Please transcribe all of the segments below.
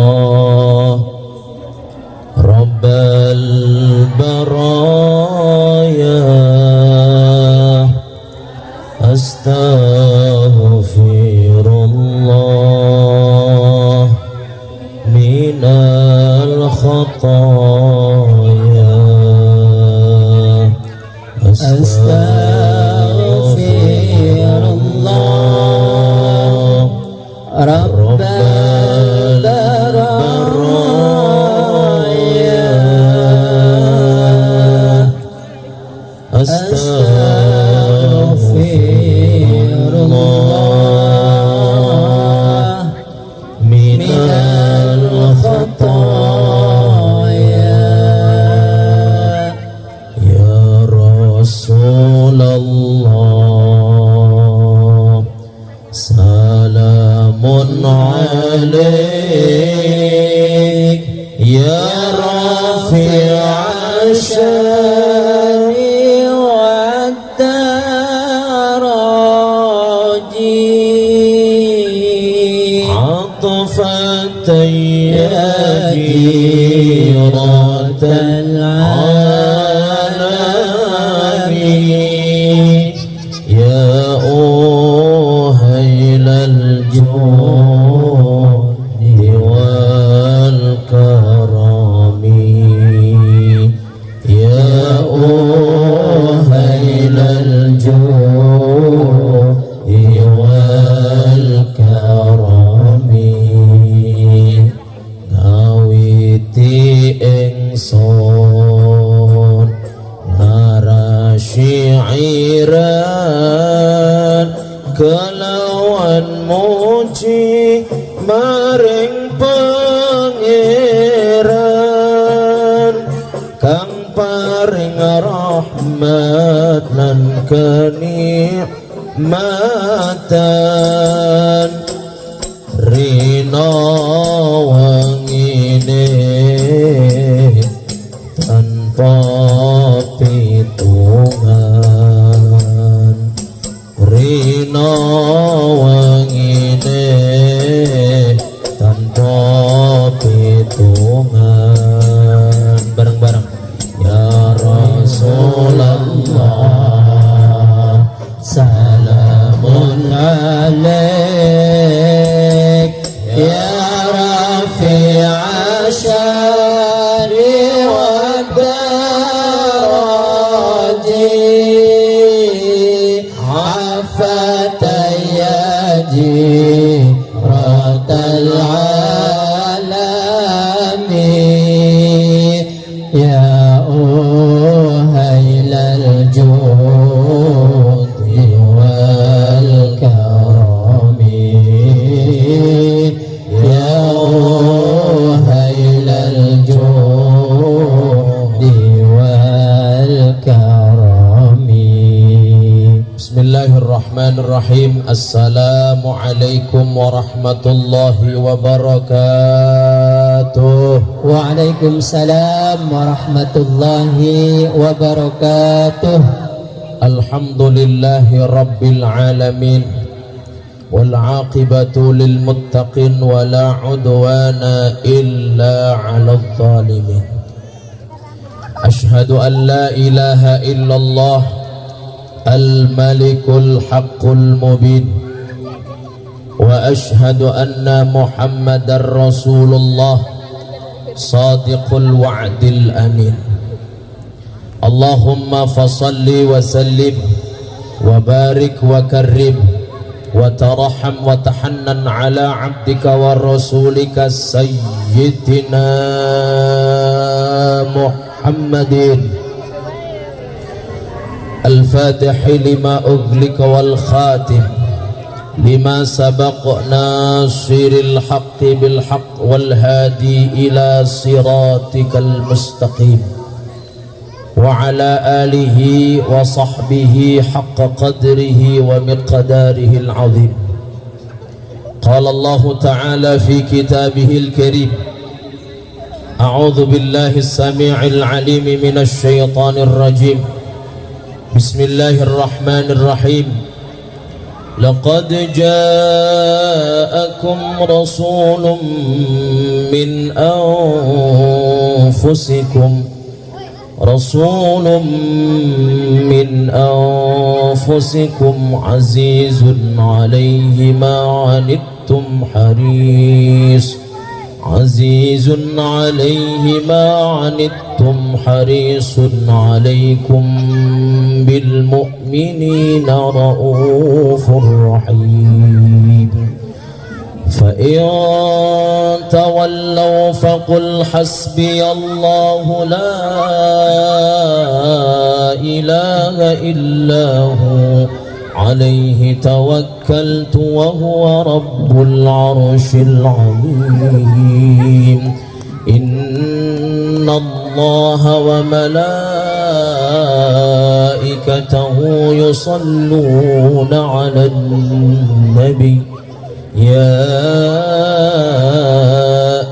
Astaghfirullah Rabbal baraya Astaghfirullah minal khataya Rabbal baraya Astaghfirullah minal khataya Ya Rasulullah Salamun alaik Ya Rafi'a syari wa daraji Atfatan ya jiratal alamin Ya الجود والكرم يا أهيل الجود والكرم ngawiti ingsun lara syairan kelawan muji maring pangeran kang paring rahmat lan kenikmatan rina wangine tanpa pitungan rina wangine tanpa pitungan bareng-bareng ya Rasulullah salamun alaik ya Rafi'a syari wa daraji jiratal alamin ya uhailal judi wal karami ya uhailal judi wal karami Bismillahirrahmanirrahim. Assalamualaikum warahmatullahi wabarakatuh. Waalaikumsalam warahmatullahi wabarakatuh. Alhamdulillahi rabbil alamin wal aqibatu lil muttaqin wa la udwana illa 'alal zalimin. Ashhadu an la ilaha illallah al-malikul haqqul mubin wa ashhadu anna muhammadar rasulullah sadiqul wa'dil amin. Allahumma fasalli wa sallim wa barik wa karrim وترحم وتحنن على عبدك ورسولك سيدنا محمد الفاتح لما أغلق والخاتم لما سبق ناصر الحق بالحق والهادي إلى صراطك المستقيم وعلى آله وصحبه حق قدره ومقداره العظيم. قال الله تعالى في كتابه الكريم: أعوذ بالله السميع العليم من الشيطان الرجيم. بسم الله الرحمن الرحيم. لقد جاءكم رسول من أنفسكم عزيز عليه ما عنتم حريص عليكم بالمؤمنين رؤوف رحيم. فإن تولوا فقل حسبي الله لا إله إلا هو عليه توكلت وهو رب العرش العظيم. إن الله وملائكته يصلون على النبي يا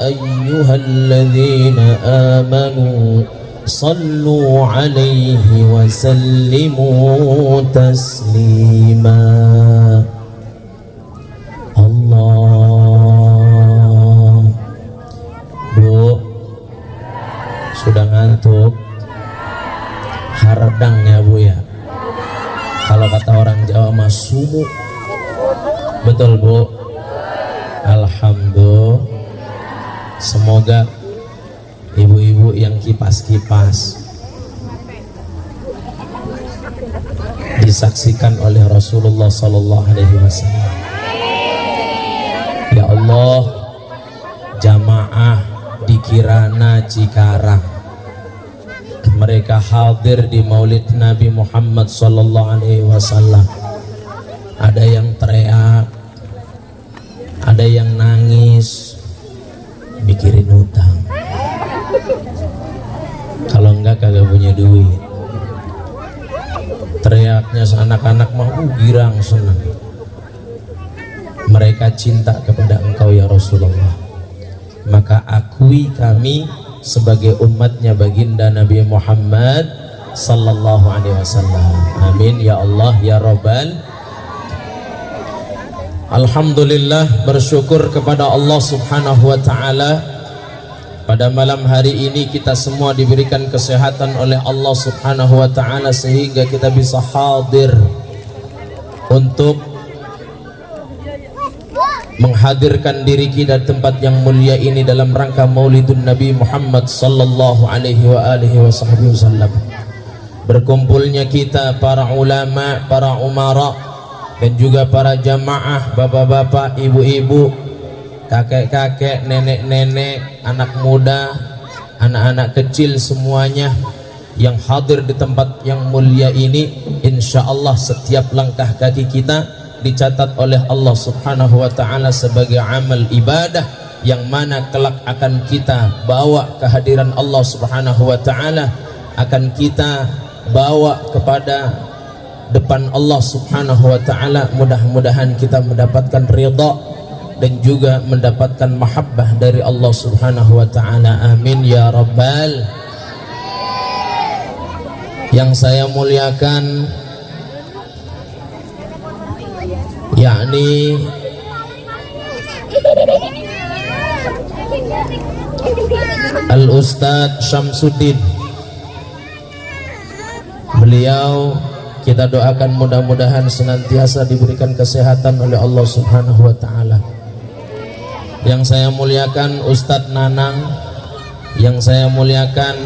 أيها الذين آمنوا صلوا عليه وسلموا تسليما. Allah. Bu, sudah ngantuk? Hardang ya Bu ya. Kalau kata orang Jawa mah sumuk. Betul Bu? Alhamdulillah. Semoga ibu-ibu yang kipas-kipas disaksikan oleh Rasulullah Sallallahu Alaihi Wasallam. Ya Allah, jamaah di Kirana Cikarang, mereka hadir di Maulid Nabi Muhammad Sallallahu Alaihi Wasallam. Ada yang teriak, ada yang nangis, mikirin utang. Kalau enggak kagak punya duit. Teriaknya anak-anak mah girang senang. Mereka cinta kepada Engkau ya Rasulullah. Maka akui kami sebagai umatnya baginda Nabi Muhammad Sallallahu Alaihi Wasallam. Amin ya Allah ya Rabbal. Alhamdulillah, bersyukur kepada Allah Subhanahu wa Ta'ala. Pada malam hari ini kita semua diberikan kesehatan oleh Allah Subhanahu wa Ta'ala sehingga kita bisa hadir untuk menghadirkan diri kita di tempat yang mulia ini dalam rangka Maulidun Nabi Muhammad Sallallahu Alaihi Wasallam. Berkumpulnya kita para ulama, para umara, dan juga para jamaah, bapak-bapak, ibu-ibu, kakek-kakek, nenek-nenek, anak muda, anak-anak kecil, semuanya yang hadir di tempat yang mulia ini, insya Allah setiap langkah kaki kita dicatat oleh Allah Subhanahu wa Ta'ala sebagai amal ibadah yang mana kelak akan kita bawa kehadiran Allah Subhanahu wa Ta'ala, akan kita bawa kepada depan Allah Subhanahu wa Ta'ala. Mudah-mudahan kita mendapatkan ridha dan juga mendapatkan mahabbah dari Allah Subhanahu wa Ta'ala. Amin ya Rabbal. Yang saya muliakan yakni Al-Ustadz Syamsuddin. Beliau kita doakan mudah-mudahan senantiasa diberikan kesehatan oleh Allah Subhanahu wa Ta'ala. Yang saya muliakan Ustadz Nanang. Yang saya muliakan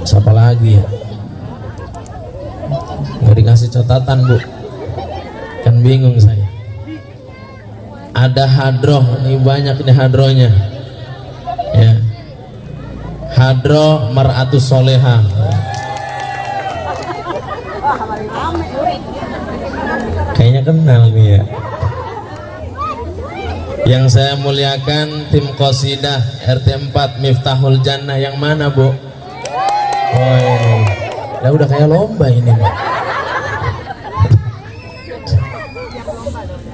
siapa lagi ya? Nggak dikasih catatan Bu. Kan bingung saya. Ada hadroh, ini banyak nih hadrohnya. Ya. Hadroh mar'atus soleha. Kayaknya kenal nih ya. Yang saya muliakan tim Qasidah RT 4 Miftahul Jannah, yang mana Bu? Oh ini. Ya udah kayak lomba ini Bu.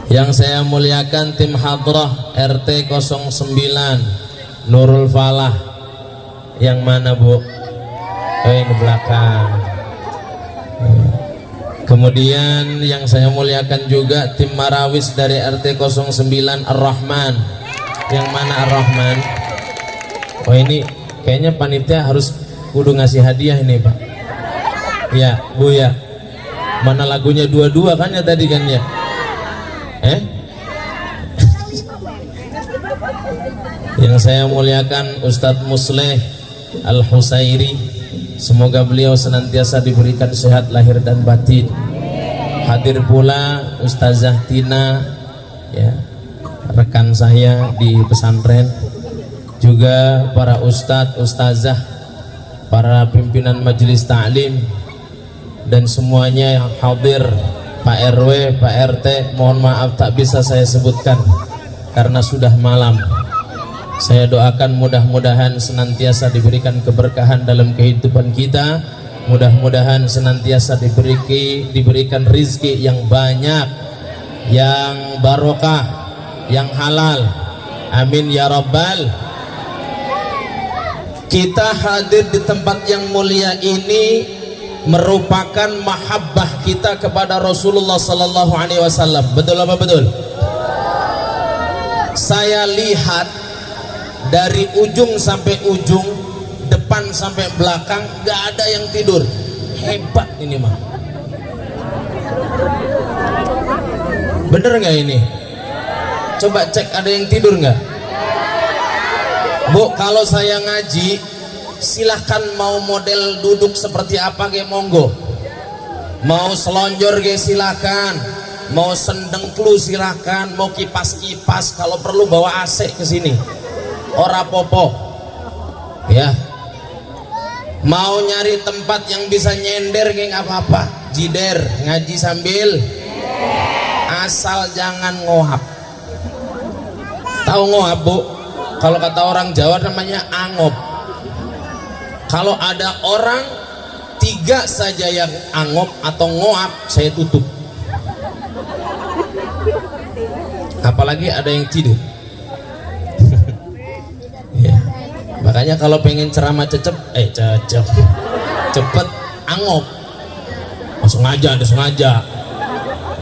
Yang saya muliakan tim Hadrah RT 09 Nurul Falah, yang mana Bu? Oh ini belakang. Kemudian yang saya muliakan juga tim Marawis dari RT 09 Ar-Rahman, yang mana Ar-Rahman? Oh ini kayaknya panitia harus kudu ngasih hadiah ini Pak. Ya Bu ya. Mana lagunya dua-dua kan ya tadi kan ya? Yang saya muliakan Ustadz Musleh Al-Husairi, semoga beliau senantiasa diberikan sehat lahir dan batin. Hadir pula Ustazah Tina, ya, rekan saya di pesantren, juga para ustadz, ustazah, para pimpinan majelis ta'lim, dan semuanya yang hadir, Pak RW, Pak RT, mohon maaf tak bisa saya sebutkan karena sudah malam. Saya doakan mudah-mudahan senantiasa diberikan keberkahan dalam kehidupan kita, mudah-mudahan senantiasa diberikan rizki yang banyak, yang barokah, yang halal, amin ya rabbal. Kita hadir di tempat yang mulia ini merupakan mahabbah kita kepada Rasulullah sallallahu alaihi wasallam. Betul apa betul? Saya lihat dari ujung sampai ujung, depan sampai belakang, gak ada yang tidur. Hebat ini mah. Bener gak ini? Coba cek ada yang tidur gak? Bu, kalau saya ngaji, silahkan mau model duduk seperti apa ge monggo, mau selonjor ge silahkan, mau sendengklu silahkan, mau kipas-kipas, kalau perlu bawa AC ke sini, ora popo ya. Mau nyari tempat yang bisa nyender ge nggak apa-apa, jider ngaji sambil, asal jangan ngohab. Tahu ngohab Bu? Kalau kata orang Jawa namanya angop. Kalau ada orang 3 saja yang angop atau ngoap, saya tutup. Apalagi ada yang tidur. Ya. Makanya kalau pengen ceramah cepet angop. Langsung aja.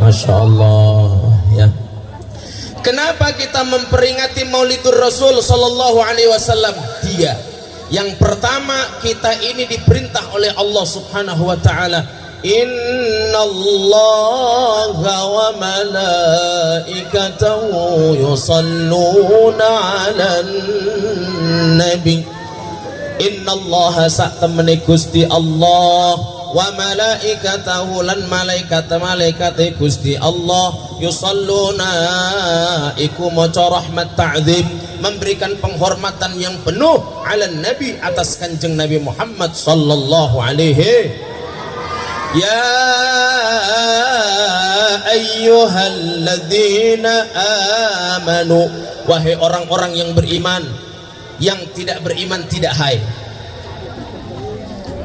Masya Allah ya. Kenapa kita memperingati Maulidur Rasul sallallahu alaihi wasallam? Yang pertama, kita ini diperintah oleh Allah Subhanahu wa taala, innallaha wa malaikatahu yusalluna 'alan nabi. Innallaha sa'tamani Gusti Allah wa malaikatahu lan malaikat Gusti Allah yusalluna iku maca rahmat ta'zim, memberikan penghormatan yang penuh ala nabi, atas kanjeng Nabi Muhammad sallallahu alaihi. Ya ayyuhalladzina amanu, wahai orang-orang yang beriman. Yang tidak beriman tidak hai.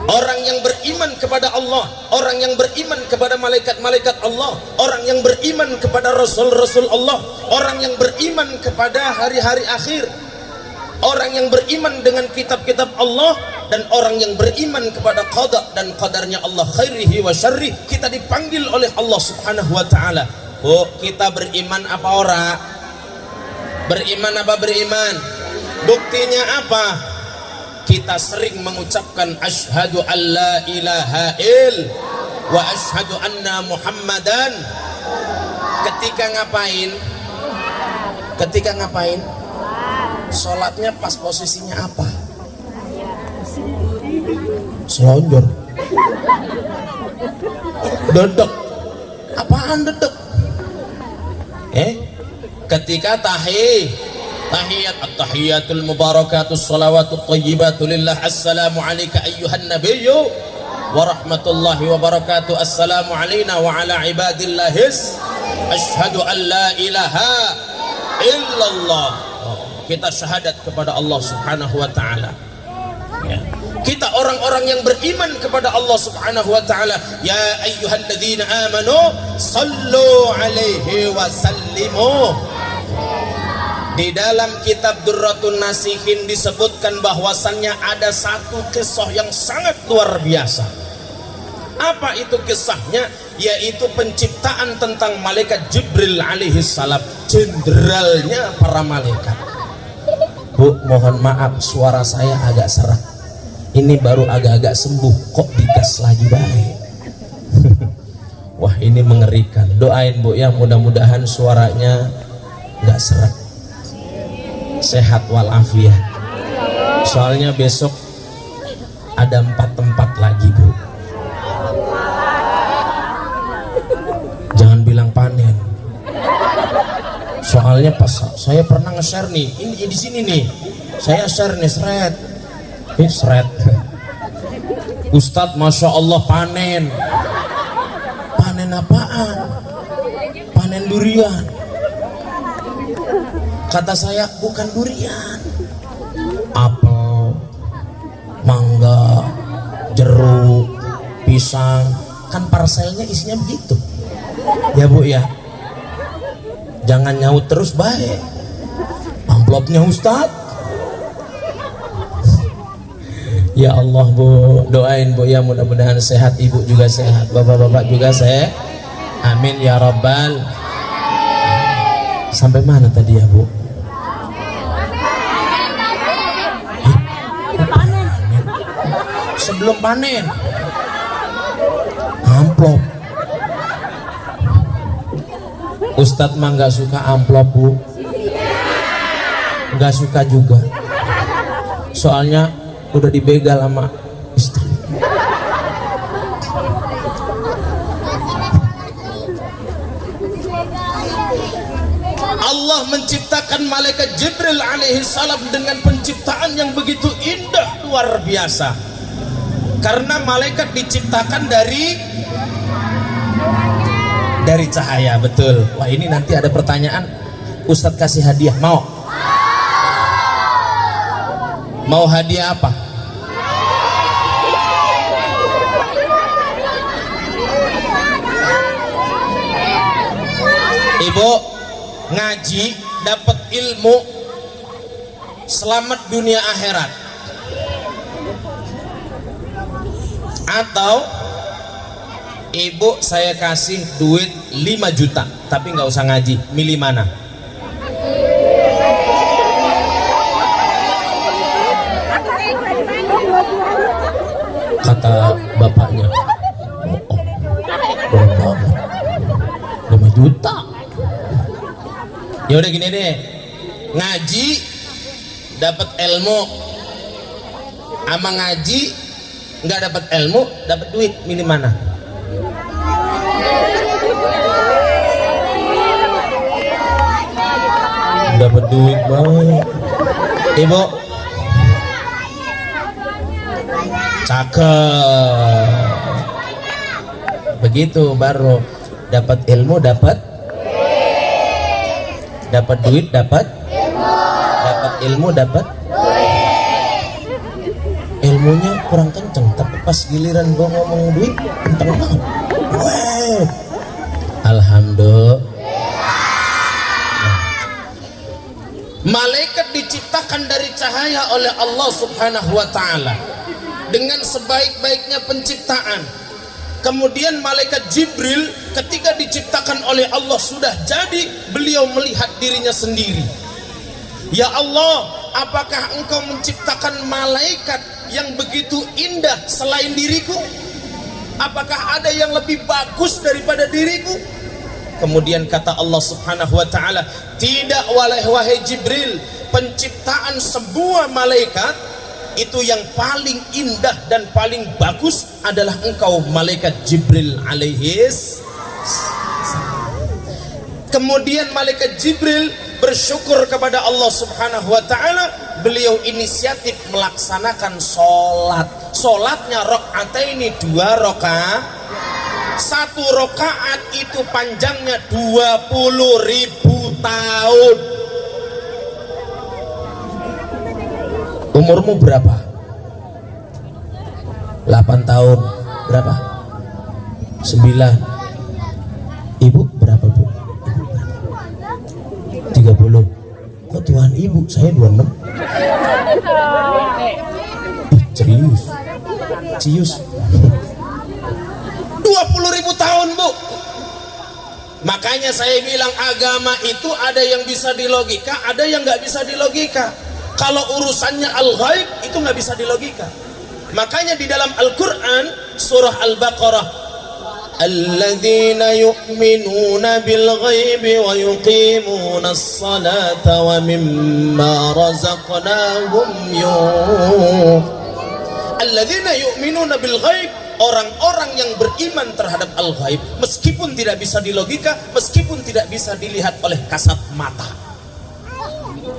Orang yang beriman kepada Allah, orang yang beriman kepada malaikat-malaikat Allah, orang yang beriman kepada Rasul-Rasul Allah, orang yang beriman kepada hari-hari akhir, orang yang beriman dengan kitab-kitab Allah, dan orang yang beriman kepada qada dan qadarnya Allah, khairihi wa syarri, kita dipanggil oleh Allah Subhanahu wa taala. Oh, kita beriman apa ora? Beriman apa beriman? Buktinya apa? Kita sering mengucapkan asyhadu an la ilaha il wa asyhadu anna muhammadan. Ketika ngapain? Sholatnya pas posisinya apa? Selonjor. Dedek. Apaan dedek? Ketika tahiyat at-tahiyatul mubarakatus salawatut thayyibatu lillah, assalamu alayka ayyuhan nabiyyu wa rahmatullahi wa barakatuh, assalamu alayna wa ala ibadillahis asyhadu an la ilaha illallah. Kita syahadat kepada Allah subhanahu wa ta'ala, ya. Kita orang-orang yang beriman kepada Allah subhanahu wa ta'ala. Ya ayyuhalladzina amanu sallu alaihi wa sallimu. Di dalam kitab Durratun Nasihin disebutkan bahwasannya ada satu kisah yang sangat luar biasa. Apa itu kisahnya? Yaitu penciptaan tentang malaikat Jibril alaihi salam, jenderalnya para malaikat. Bu, mohon maaf suara saya agak serak. Ini baru agak-agak sembuh, kok digas lagi baik. Wah, ini mengerikan. Doain Bu ya, mudah-mudahan suaranya nggak serak, sehat walafiat. Soalnya besok ada 4 tempat lagi Bu. Jangan bilang panen. Soalnya pas saya pernah nge-share nih, ini di sini nih, saya share nih seret. Ustadz, masya Allah panen. Panen apaan? Panen durian. Kata saya, bukan durian, apel, mangga, jeruk, pisang. Kan parselnya isinya begitu ya Bu ya. Jangan nyaut terus baik. Amplopnya Ustadz. Ya Allah Bu, doain Bu ya, mudah-mudahan sehat, ibu juga sehat, bapak-bapak juga sehat. Amin ya rabbal. Sampai mana tadi ya Bu? Sebelum panen. Amplop. Ustadz mah nggak suka amplop Bu, nggak suka juga. Soalnya udah dibegal sama istri. Allah menciptakan malaikat Jibril alaihi salam dengan penciptaan yang begitu indah, luar biasa. Karena malaikat diciptakan dari cahaya, betul. Wah, ini nanti ada pertanyaan, Ustadz kasih hadiah, mau hadiah apa? Ibu ngaji dapat ilmu, selamat dunia akhirat. Atau ibu saya kasih duit 5 juta tapi nggak usah ngaji, milih mana? Kata bapaknya, oh, 5 juta. Ya udah gini deh, ngaji dapat ilmu, ama ngaji nggak dapat ilmu, dapat duit, milih mana? Dapat duit banget. Ibu cakep, begitu baru dapat ilmu, dapat duit, dapat ilmu, dapat ilmunya kurang kenceng, tapi pas giliran gua ngomong duit kenceng banget. Wow. Alhamdulillah. Malaikat diciptakan dari cahaya oleh Allah subhanahu wa ta'ala dengan sebaik-baiknya penciptaan. Kemudian malaikat Jibril ketika diciptakan oleh Allah sudah jadi, beliau melihat dirinya sendiri. Ya Allah, apakah engkau menciptakan malaikat yang begitu indah selain diriku? Apakah ada yang lebih bagus daripada diriku? Kemudian kata Allah subhanahu wa ta'ala, tidak wahai Jibril, penciptaan sebuah malaikat itu yang paling indah dan paling bagus adalah engkau malaikat Jibril alaihis. Kemudian malaikat Jibril bersyukur kepada Allah Subhanahu wa taala, beliau inisiatif melaksanakan sholat. Sholatnya rakaataini, 2 rakaat. 1 rakaat itu panjangnya 20.000 tahun. Umurmu berapa? 8 tahun. Berapa? 9. Ibu berapa, Bu? 30. Kok Tuhan Ibu? Saya 26. Serius? Cius. 20.000 tahun, Bu. Makanya saya bilang agama itu ada yang bisa dilogika, ada yang nggak bisa dilogika. Kalau urusannya al-ghaib itu nggak bisa dilogika. Makanya di dalam Al-Quran surah Al-Baqarah, alladzina yu'minuna bil ghaibi wa yuqimuna as-salata wa mimma razaqnahum alladzina yu'minuna bil ghaib, orang-orang yang beriman terhadap al-ghaib, meskipun tidak bisa dilogika, meskipun tidak bisa dilihat oleh kasat mata.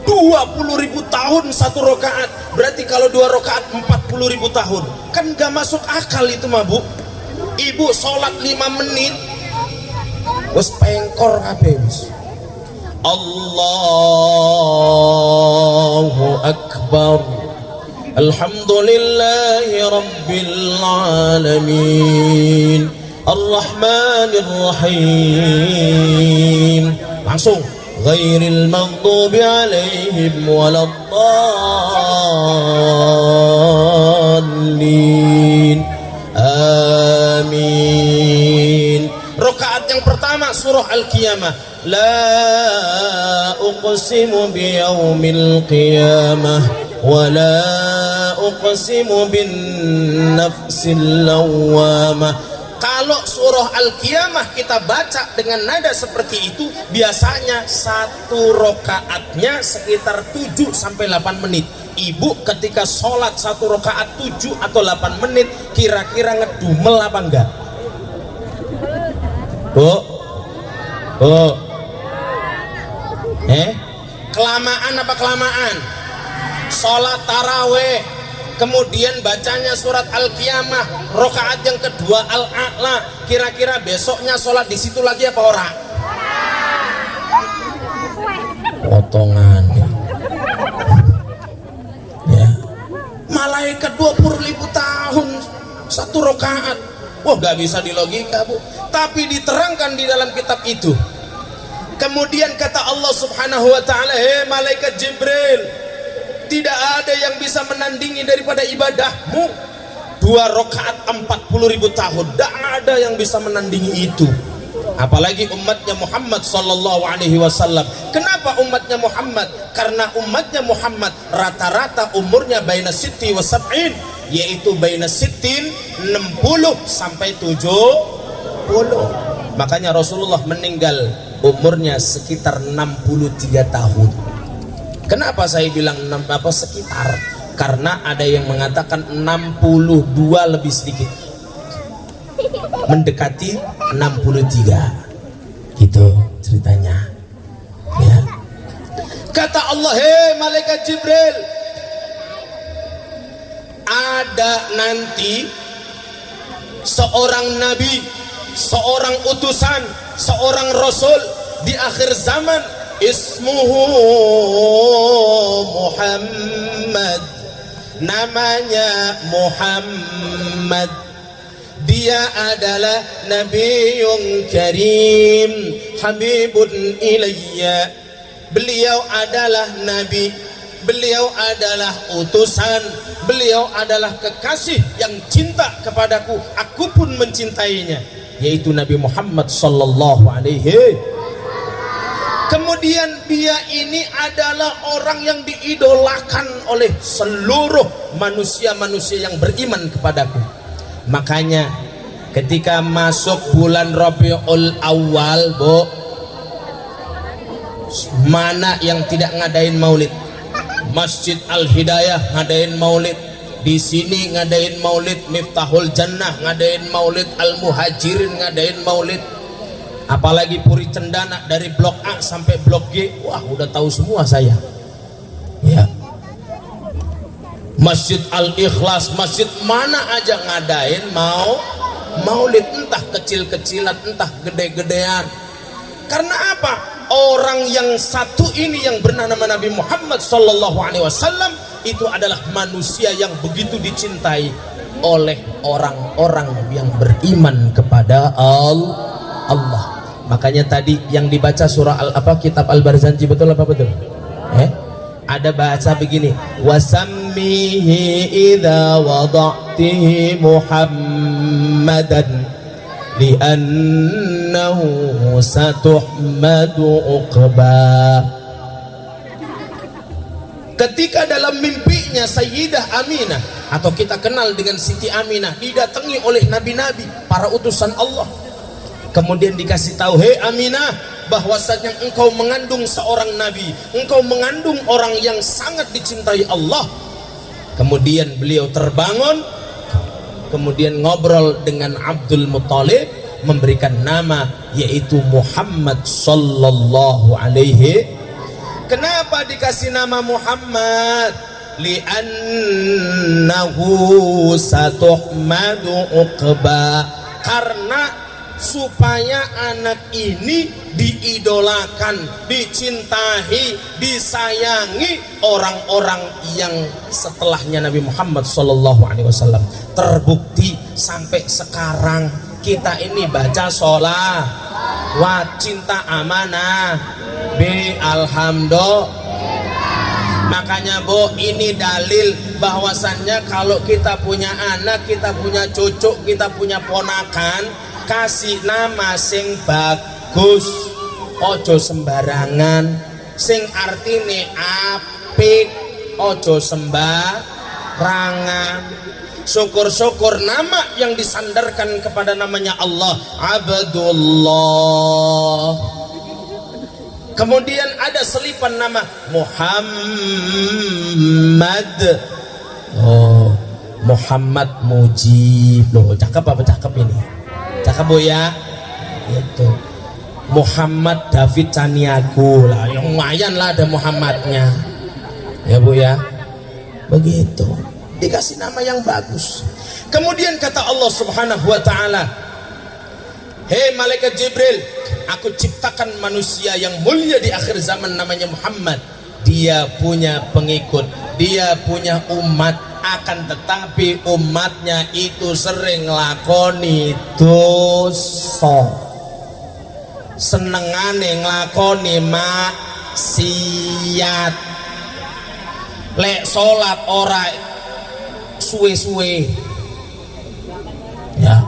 20.000 tahun 1 rakaat, berarti kalau 2 rakaat 40.000 tahun, kan gak masuk akal itu mah, Bu. Ibu sholat 5 menit wes pengkor kabeh wis. Allahu akbar, alhamdulillahi rabbil alamin, arrahmanir rahim, langsung ghairil maghdubi alaihim waladdallin, amin. Rakaat yang pertama surah Al-Qiyamah, la uqsimu biyaumil qiyamah wa la uqsimu bin nafsil lawwamah. Kalau surah Al-Qiyamah kita baca dengan nada seperti itu, biasanya 1 rakaatnya sekitar 7-8 menit. Ibu ketika sholat 1 rakaat 7 atau 8 menit, kira-kira ngedumel apa enggak? Bu? Kelamaan apa kelamaan? Sholat taraweh, kemudian bacanya surat Al-Qiyamah, rakaat yang kedua Al-A'la, kira-kira besoknya sholat di situ lagi apa orang? Potongan ya. Malaikat 20.000 tahun 1 rakaat. Wah, gak bisa dilogika, Bu. Tapi diterangkan di dalam kitab itu. Kemudian kata Allah Subhanahu wa taala, "Hei malaikat Jibril, tidak ada yang bisa menandingi daripada ibadahmu. 2 rakaat 40.000 tahun, tidak ada yang bisa menandingi itu." Apalagi umatnya Muhammad sallallahu alaihi wasallam. Kenapa umatnya Muhammad? Karena umatnya Muhammad rata-rata umurnya baina sitti wa sab'in, yaitu baina sittin 60 sampai 70. Makanya Rasulullah meninggal umurnya sekitar 63 tahun. Kenapa saya bilang sekitar? Karena ada yang mengatakan 62 lebih sedikit, mendekati 63. Gitu ceritanya ya. Kata Allah, "Hei malaikat Jibril, ada nanti seorang nabi, seorang utusan, seorang rasul di akhir zaman, ismuhu Muhammad, namanya Muhammad. Dia adalah Nabiyyun Karim, Habibun ilayya. Beliau adalah Nabi, beliau adalah utusan, beliau adalah kekasih yang cinta kepadaku, aku pun mencintainya, yaitu Nabi Muhammad sallallahu alaihi." Kemudian dia ini adalah orang yang diidolakan oleh seluruh manusia-manusia yang beriman kepadaku. Makanya ketika masuk bulan Rabiul Awal, Bu, mana yang tidak ngadain maulid? Masjid Al-Hidayah ngadain maulid, di sini ngadain maulid, Miftahul Jannah ngadain maulid, Al-Muhajirin ngadain maulid. apalagi Puri Cendana dari blok A sampai blok G, wah udah tahu semua saya. Ya, Masjid Al-Ikhlas, masjid mana aja ngadain maulid, entah kecil-kecilan entah gede-gedean. Karena apa? Orang yang satu ini yang bernama Nabi Muhammad sallallahu alaihi wasallam itu adalah manusia yang begitu dicintai oleh orang-orang yang beriman kepada Allah. Makanya tadi yang dibaca surah kitab Al-Barzanji, betul apa betul? Ada bahasa begini, wasammihi idza wada'tihi Muhammadan li'annahu satuhmadu uqba. Ketika dalam mimpinya Sayyidah Aminah, atau kita kenal dengan Siti Aminah, didatangi oleh nabi-nabi, para utusan Allah. Kemudian dikasih tahu, hei Aminah, bahwasanya engkau mengandung seorang nabi, engkau mengandung orang yang sangat dicintai Allah. Kemudian beliau terbangun, kemudian ngobrol dengan Abdul Muthalib, memberikan nama yaitu Muhammad sallallahu alaihi. Kenapa dikasih nama Muhammad? Li'annahu satuhmadu uqba, karena supaya anak ini diidolakan, dicintai, disayangi orang-orang yang setelahnya Nabi Muhammad sallallahu alaihi wasallam. Terbukti sampai sekarang kita ini baca sholat, wa cinta amanah, bi alhamdulillah. Makanya Bu, ini dalil bahwasannya kalau kita punya anak, kita punya cucu, kita punya ponakan, kasih nama sing bagus, ojo sembarangan, sing artine apik, ojo sembarangan. Syukur-syukur nama yang disandarkan kepada namanya Allah, Abdullah. Kemudian ada selipan nama Muhammad. Oh, Muhammad Mujib. Loh, cakep apa cakep ini? Cakep Bu ya? Itu Muhammad David Caniago lah, yang lumayan lah ada Muhammadnya. Ya Bu ya? Begitu. Dikasih nama yang bagus. Kemudian kata Allah Subhanahu wa taala, hei malaikat Jibril, aku ciptakan manusia yang mulia di akhir zaman namanya Muhammad. Dia punya pengikut, dia punya umat, akan tetapi umatnya itu sering lakoni dosa, senengane nglakoni maksiat, lek salat ora suwe-suwe ya.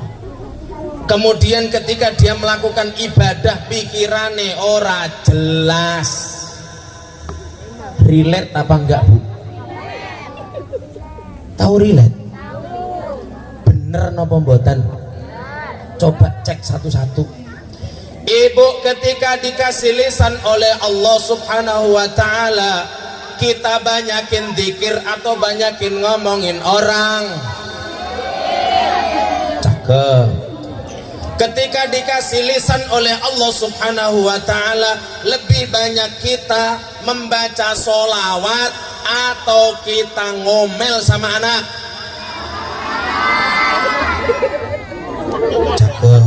Kemudian ketika dia melakukan ibadah, pikirane ora jelas. Relate apa enggak Bu? Tahu relate? Bener napa mboten? Coba cek satu-satu. Ibu, ketika dikasih lisan oleh Allah Subhanahu wa taala, kita banyakin zikir atau banyakin ngomongin orang? Cakep. Ketika dikasih lisan oleh Allah Subhanahu wa taala, lebih banyak kita membaca sholawat atau kita ngomel sama anak? Cakep.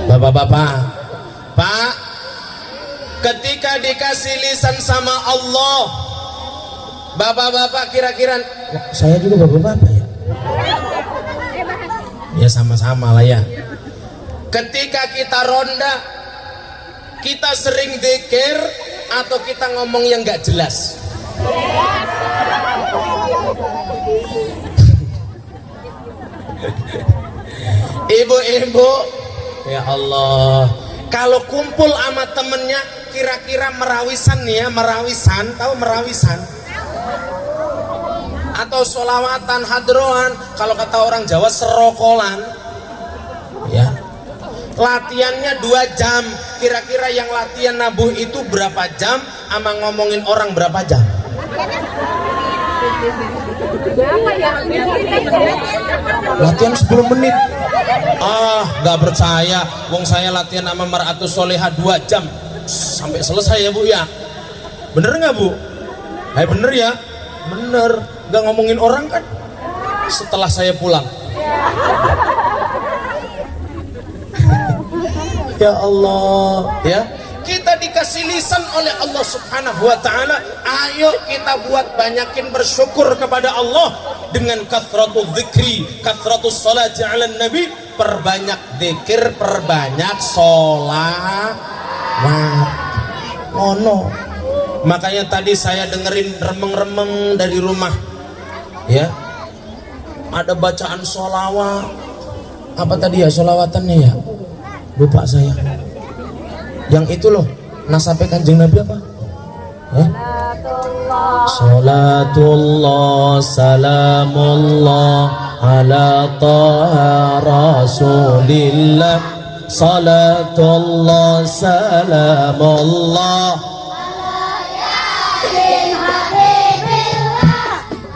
Bapak-bapak, Pak, ketika dikasih lisan sama Allah, bapak-bapak kira-kira, saya juga bapak-bapak ya? Ya sama-sama lah ya. Ketika kita ronda, kita sering dzikir atau kita ngomong yang gak jelas? Ibu-ibu, ya Allah, kalau kumpul sama temennya kira-kira merawisan nih ya, merawisan, tahu merawisan? Atau sholawatan hadroan, kalau kata orang Jawa serokolan ya. Latihannya 2 jam, kira-kira yang latihan nabuh itu berapa jam, sama ngomongin orang berapa jam? Latihan 10 menit. Ah, nggak percaya. Wong saya latihan sama Mar'atus Solehah 2 jam sampai selesai ya Bu ya. Bener nggak Bu? Bener ya? Bener. Nggak ngomongin orang kan? Setelah saya pulang. Ya Allah, ya. Kita dikasih lisan oleh Allah Subhanahu wa taala. Ayo kita buat banyakin bersyukur kepada Allah dengan kathratul dzikri, kathratus sholati 'alan nabi, perbanyak zikir, perbanyak sholawat. Oh no. Makanya tadi saya dengerin remeng-remeng dari rumah. Ya. Ada bacaan sholawat. Apa tadi ya sholawatannya ya? Lupa saya. Yang itu loh, nasabnya Kanjeng Nabi apa? Salatullah salamullah ala taha rasulillah. Salatullah salamullah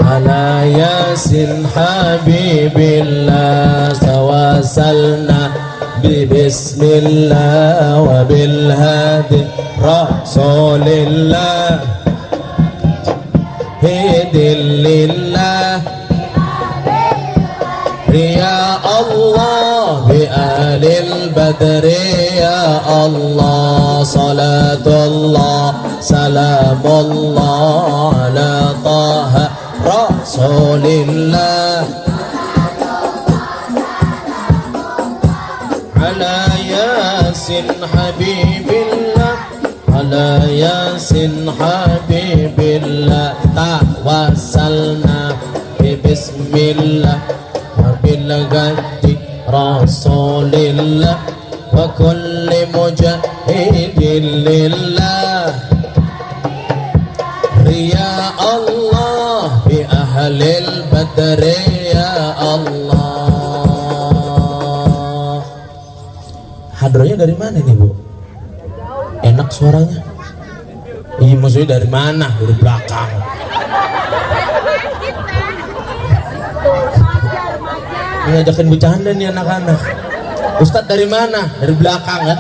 ala yasin habibillah. Tawasalna bismillah wa bil hadi rasulillah hidilillah ya Allah bi alil badri ya Allah. Salatullah salamullah ala taha rasulillah ala yasin habibillah ala yasin habibillah. Tawassalna bismillah wa bil ghadi rasulillah wa kulli mujahidin lillah ya Allah bi ahlil badri ya Allah. Hadronya dari mana nih Bu? Enak suaranya. Iya maksudnya dari mana? Dari belakang. Ini ajakin bercanda nih anak-anak. Ustadz dari mana? Dari belakang ya.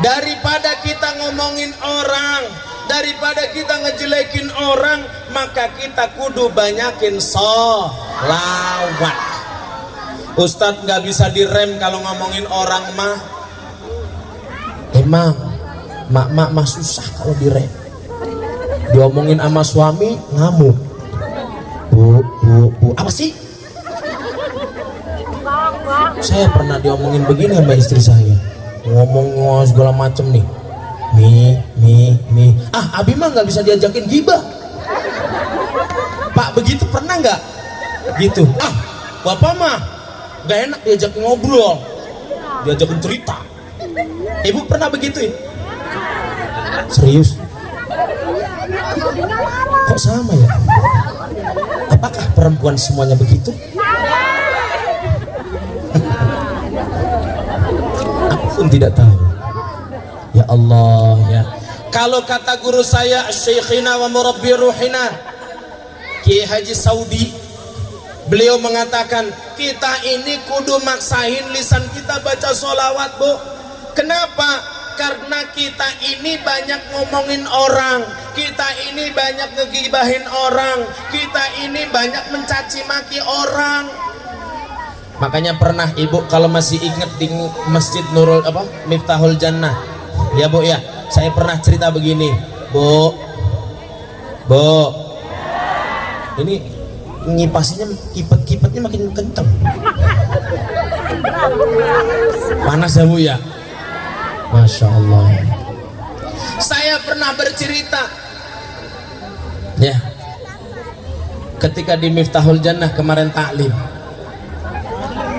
Daripada kita ngomongin orang, daripada kita ngejelekin orang, maka kita kudu banyakin sholawat. Ustadz nggak bisa direm kalau ngomongin orang mah. Emang mak mah susah kalau direm. Diomongin sama suami ngamuk. Bu, apa sih? Saya pernah diomongin begini sama istri saya. Ngomong segala macem nih. Mi. Abi mah nggak bisa diajakin gibah. Pak begitu pernah nggak? Gitu. Bapak mah nggak enak diajak ngobrol, diajakin cerita. Ibu pernah begitu ya? Serius? Kok sama ya? Apakah perempuan semuanya begitu? Aku pun tidak tahu. Ya Allah ya. Kalau kata guru saya Syekhina wa murabbi ruhina Kiai Haji Saudi, beliau mengatakan kita ini kudu maksain lisan kita baca sholawat Bu. Kenapa? Karena kita ini banyak ngomongin orang, kita ini banyak ngegibahin orang, kita ini banyak mencaci maki orang. Makanya pernah ibu kalau masih ingat di Masjid Nurul Miftahul Jannah ya Bu ya, saya pernah cerita begini Bu, ini ngipasinya kipet-kipetnya makin kenceng, panas ya Bu ya. Masya Allah. Saya pernah bercerita ya, ketika di Miftahul Jannah kemarin taklim,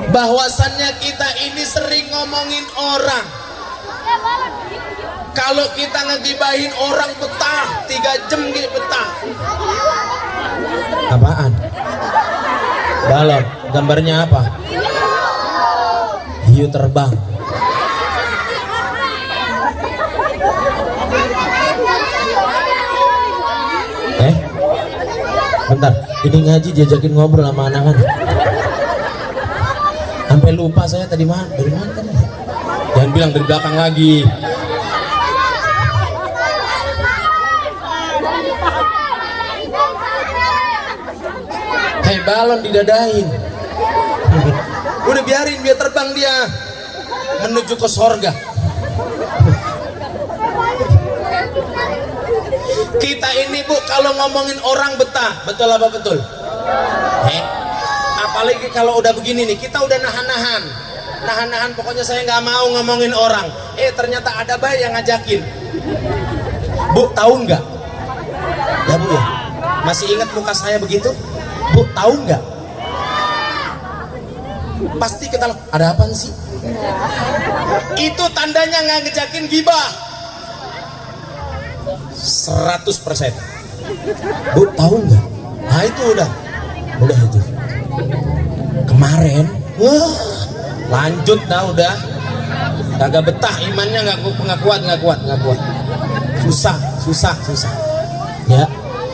bahwasannya kita ini sering ngomongin orang. Kalau kita ngegibahin orang betah 3 jam gitu betah. Apaan? Balon. Gambarnya apa? Hiu terbang. Bentar, ini ngaji diajakin ngobrol sama anak-anak. Sampai lupa saya tadi mana, dari mana tadi? Jangan bilang dari belakang lagi. Hei, balon didadain. Udah biarin dia terbang dia menuju ke sorga. Kita ini Bu kalau ngomongin orang betah, betul apa betul? Apalagi kalau udah begini nih, kita udah nahan-nahan, pokoknya saya nggak mau ngomongin orang. Ternyata ada bayi yang ngajakin. Bu tahu nggak? Ya Bu ya, masih ingat muka saya begitu? Bu tahu nggak? Pasti kita ada apaan sih? Itu tandanya nggak ngejakin gibah. 100%. Bu tahu nggak? Nah itu udah itu. Kemarin, wah lanjut dah udah. Kagak betah imannya, nggak kuat. Susah. Ya.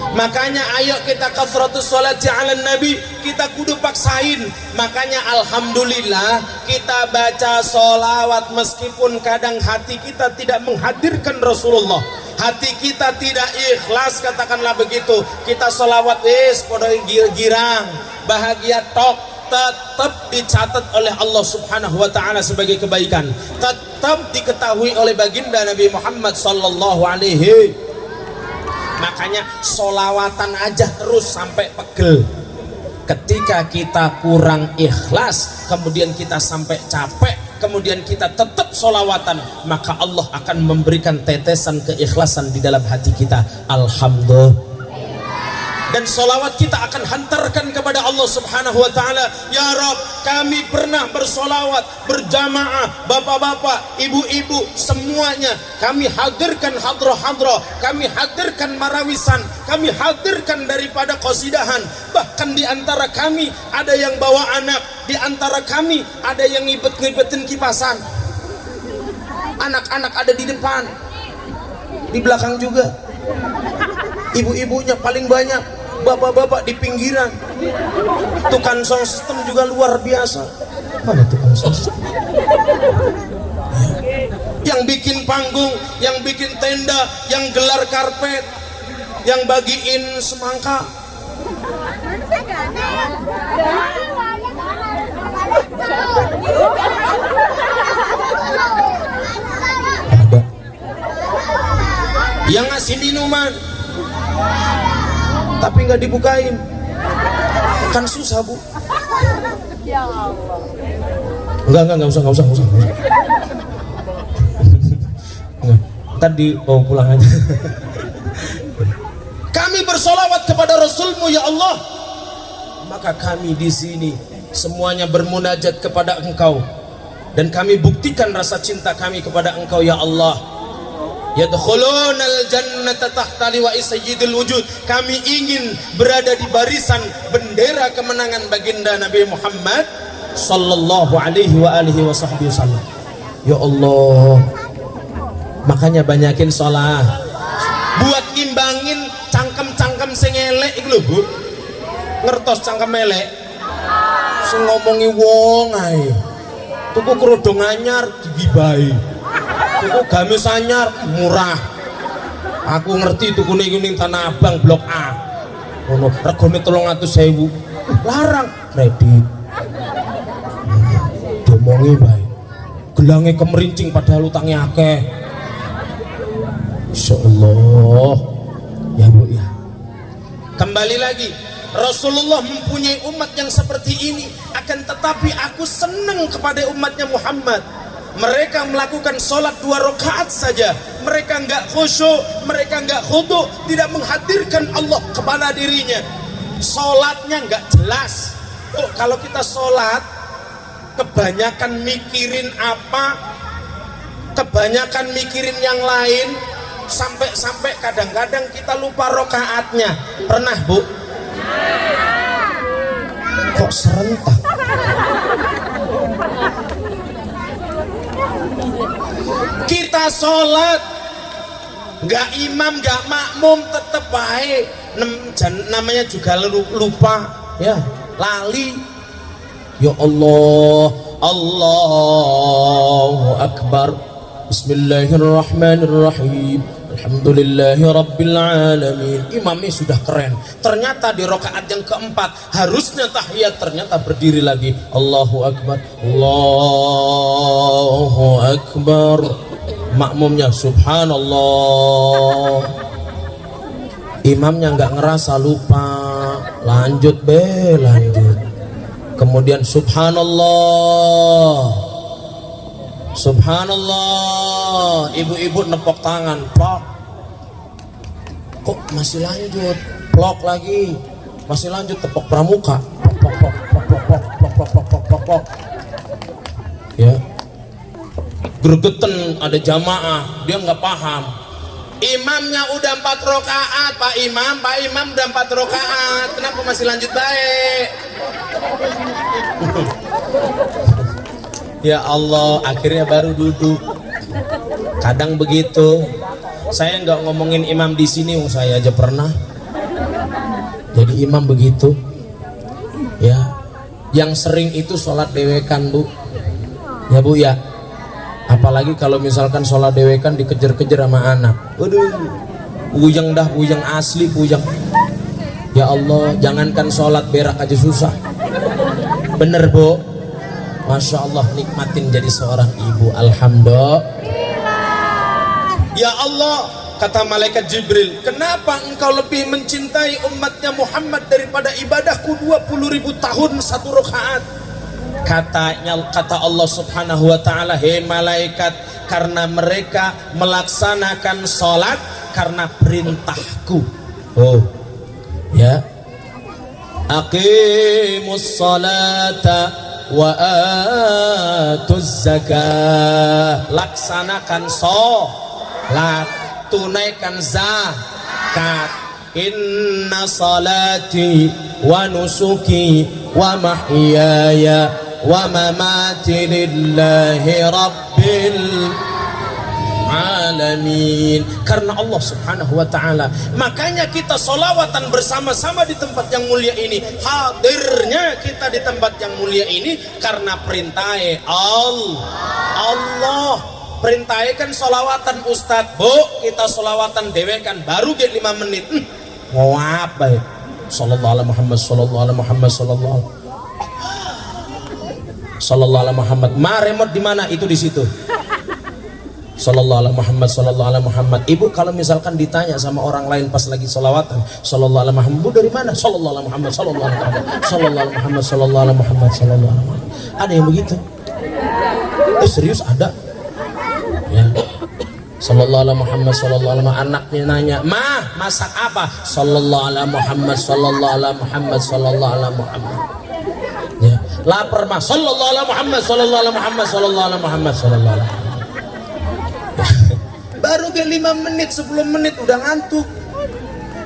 Makanya ayo kita kathratus sholati ala nabi, kita kudu paksain. Makanya alhamdulillah kita baca sholawat meskipun kadang hati kita tidak menghadirkan Rasulullah, hati kita tidak ikhlas, katakanlah begitu. Kita sholawat podo girang bahagia tok, tetap dicatat oleh Allah Subhanahu wa taala sebagai kebaikan, tetap diketahui oleh baginda Nabi Muhammad sallallahu alaihi. Makanya solawatan aja terus sampai pegel. Ketika kita kurang ikhlas, kemudian kita sampai capek, kemudian kita tetap solawatan, maka Allah akan memberikan tetesan keikhlasan di dalam hati kita. Alhamdulillah. Dan solawat kita akan hantarkan kepada Allah Subhanahu wa ta'ala. Ya Rabb, kami pernah bersolawat berjamaah, bapak-bapak, ibu-ibu, semuanya kami hadirkan hadroh-hadroh, kami hadirkan marawisan, kami hadirkan daripada qasidahan. Bahkan di antara kami ada yang bawa anak, di antara kami ada yang ngibet-ngibetin kipasan. Anak-anak ada di depan, di belakang juga. Ibu-ibunya paling banyak, bapak-bapak di pinggiran. Tukang sound system juga luar biasa. Mana tukang sound system? Yang bikin panggung, yang bikin tenda, yang gelar karpet, yang bagiin semangka. Ada. Yang ngasih minuman tapi nggak dibukain, kan susah Bu. Ya Allah. Nggak usah. Tadi pulang aja. Kami bersolawat kepada Rasulmu ya Allah, maka kami di sini semuanya bermunajat kepada Engkau, dan kami buktikan rasa cinta kami kepada Engkau ya Allah. Yadkhulunal jannata tahta liwa'i sayyidil wujud. Kami ingin berada di barisan bendera kemenangan baginda Nabi Muhammad sallallahu alaihi wa alihi wasallam. Ya Allah, makanya banyakin sholat buat ngimbangin cangkem-cangkem sing elek iku lho Bu. Ngertos cangkem elek sing ngomongi wong ae, tuku kerudung anyar digibahi, tuku gamis anyar murah. Aku ngerti tuku ning Tanah Abang Blok A. Ono regane 300.000. Larang kredit. Diomongi bae. Gelange kemerincing padahal utange akeh. Insyaallah. Ya Bu ya. Kembali lagi, Rasulullah mempunyai umat yang seperti ini, akan tetapi aku senang kepada umatnya Muhammad. Mereka melakukan sholat 2 rakaat saja, mereka nggak khusyuk, mereka nggak khudu, tidak menghadirkan Allah kepada dirinya. Sholatnya nggak jelas. Kalau kita sholat kebanyakan mikirin apa, kebanyakan mikirin yang lain, sampai kadang-kadang kita lupa rakaatnya. Pernah Bu? Kok serentak? Kita sholat nggak imam nggak makmum tetep baik. Namanya juga lupa ya, lali. Ya Allah, Allahu Akbar, Bismillahirrahmanirrahim, Alhamdulillahi Rabbil Alamin. Imamnya sudah keren, ternyata di rakaat yang keempat harusnya tahiyat, ternyata berdiri lagi. Allahu Akbar, Allahu Akbar. Makmumnya subhanallah. Imamnya nggak ngerasa lupa, lanjut lanjut. Kemudian subhanallah, subhanallah. Ibu-ibu nepok tangan, plok. Kok masih lanjut? Plok lagi, masih lanjut. Tepok pramuka, plok, plok, plok, plok, plok, plok, plok, plok, plok, plok, plok. Ya, gregeten ada jamaah, dia nggak paham. Imamnya udah 4 rakaat, Pak Imam udah 4 rakaat, kenapa masih lanjut baik? Ya Allah, akhirnya baru duduk. Kadang begitu. Saya nggak ngomongin imam di sini, saya aja pernah jadi imam begitu. Ya, yang sering itu sholat dewekan, Bu. Ya Bu ya. Apalagi kalau misalkan sholat dewekan dikejar-kejar sama anak. Waduh, puyeng dah, puyeng asli, puyeng. Ya Allah, jangankan sholat berak aja susah. Bener Bu. Masya Allah, nikmatin jadi seorang ibu. Alhamdulillah. Ya Allah, kata malaikat Jibril, kenapa engkau lebih mencintai umatnya Muhammad daripada ibadahku 20.000 tahun 1 rakaat? Kata Allah subhanahu wa ta'ala, hei malaikat, karena mereka melaksanakan sholat karena perintahku. Oh ya, aqimus sholata wa atuz zakah. Laksanakan sholat, tunaikan zakat. Inna salati wa nusuki wa mahyaya wa mamati lillahi rabbil alamin. Karena Allah subhanahu wa ta'ala, makanya kita solawatan bersama-sama di tempat yang mulia ini. Hadirnya kita di tempat yang mulia ini karena perintahnya Allah. Perintahnya kan solawatan Ustadz. Bu, kita solawatan dewekan baru ke 5 menit. Ngoap baik. Sallallahu alaihi Muhammad, sallallahu alaihi Muhammad, sallallahu alaihi Muhammad. Ma remote di mana? Itu di situ. Sallallahu alaihi Muhammad, sallallahu alaihi Muhammad. Ibu kalau misalkan ditanya sama orang lain pas lagi sholawatan, sallallahu alaihi Muhammad, Bu dari mana? Sallallahu alaihi Muhammad, sallallahu alaihi Muhammad, sallallahu alaihi Muhammad, sallallahu alaihi Muhammad, sallallahu alaihi Muhammad. Ada yang begitu? Serius ada? Ya. Sallallahu alaihi Muhammad, sallallahu alaihi Muhammad. Anaknya nanya, "Ma, masak apa?" Sallallahu alaihi Muhammad, sallallahu alaihi Muhammad, sallallahu alaihi Muhammad. Ya. Lapar mah, sallallahu alaihi Muhammad, sallallahu alaihi Muhammad, sallallahu alaihi Muhammad, sallallahu alaihi Muhammad. Baru ke 5 menit, 10 menit udah ngantuk.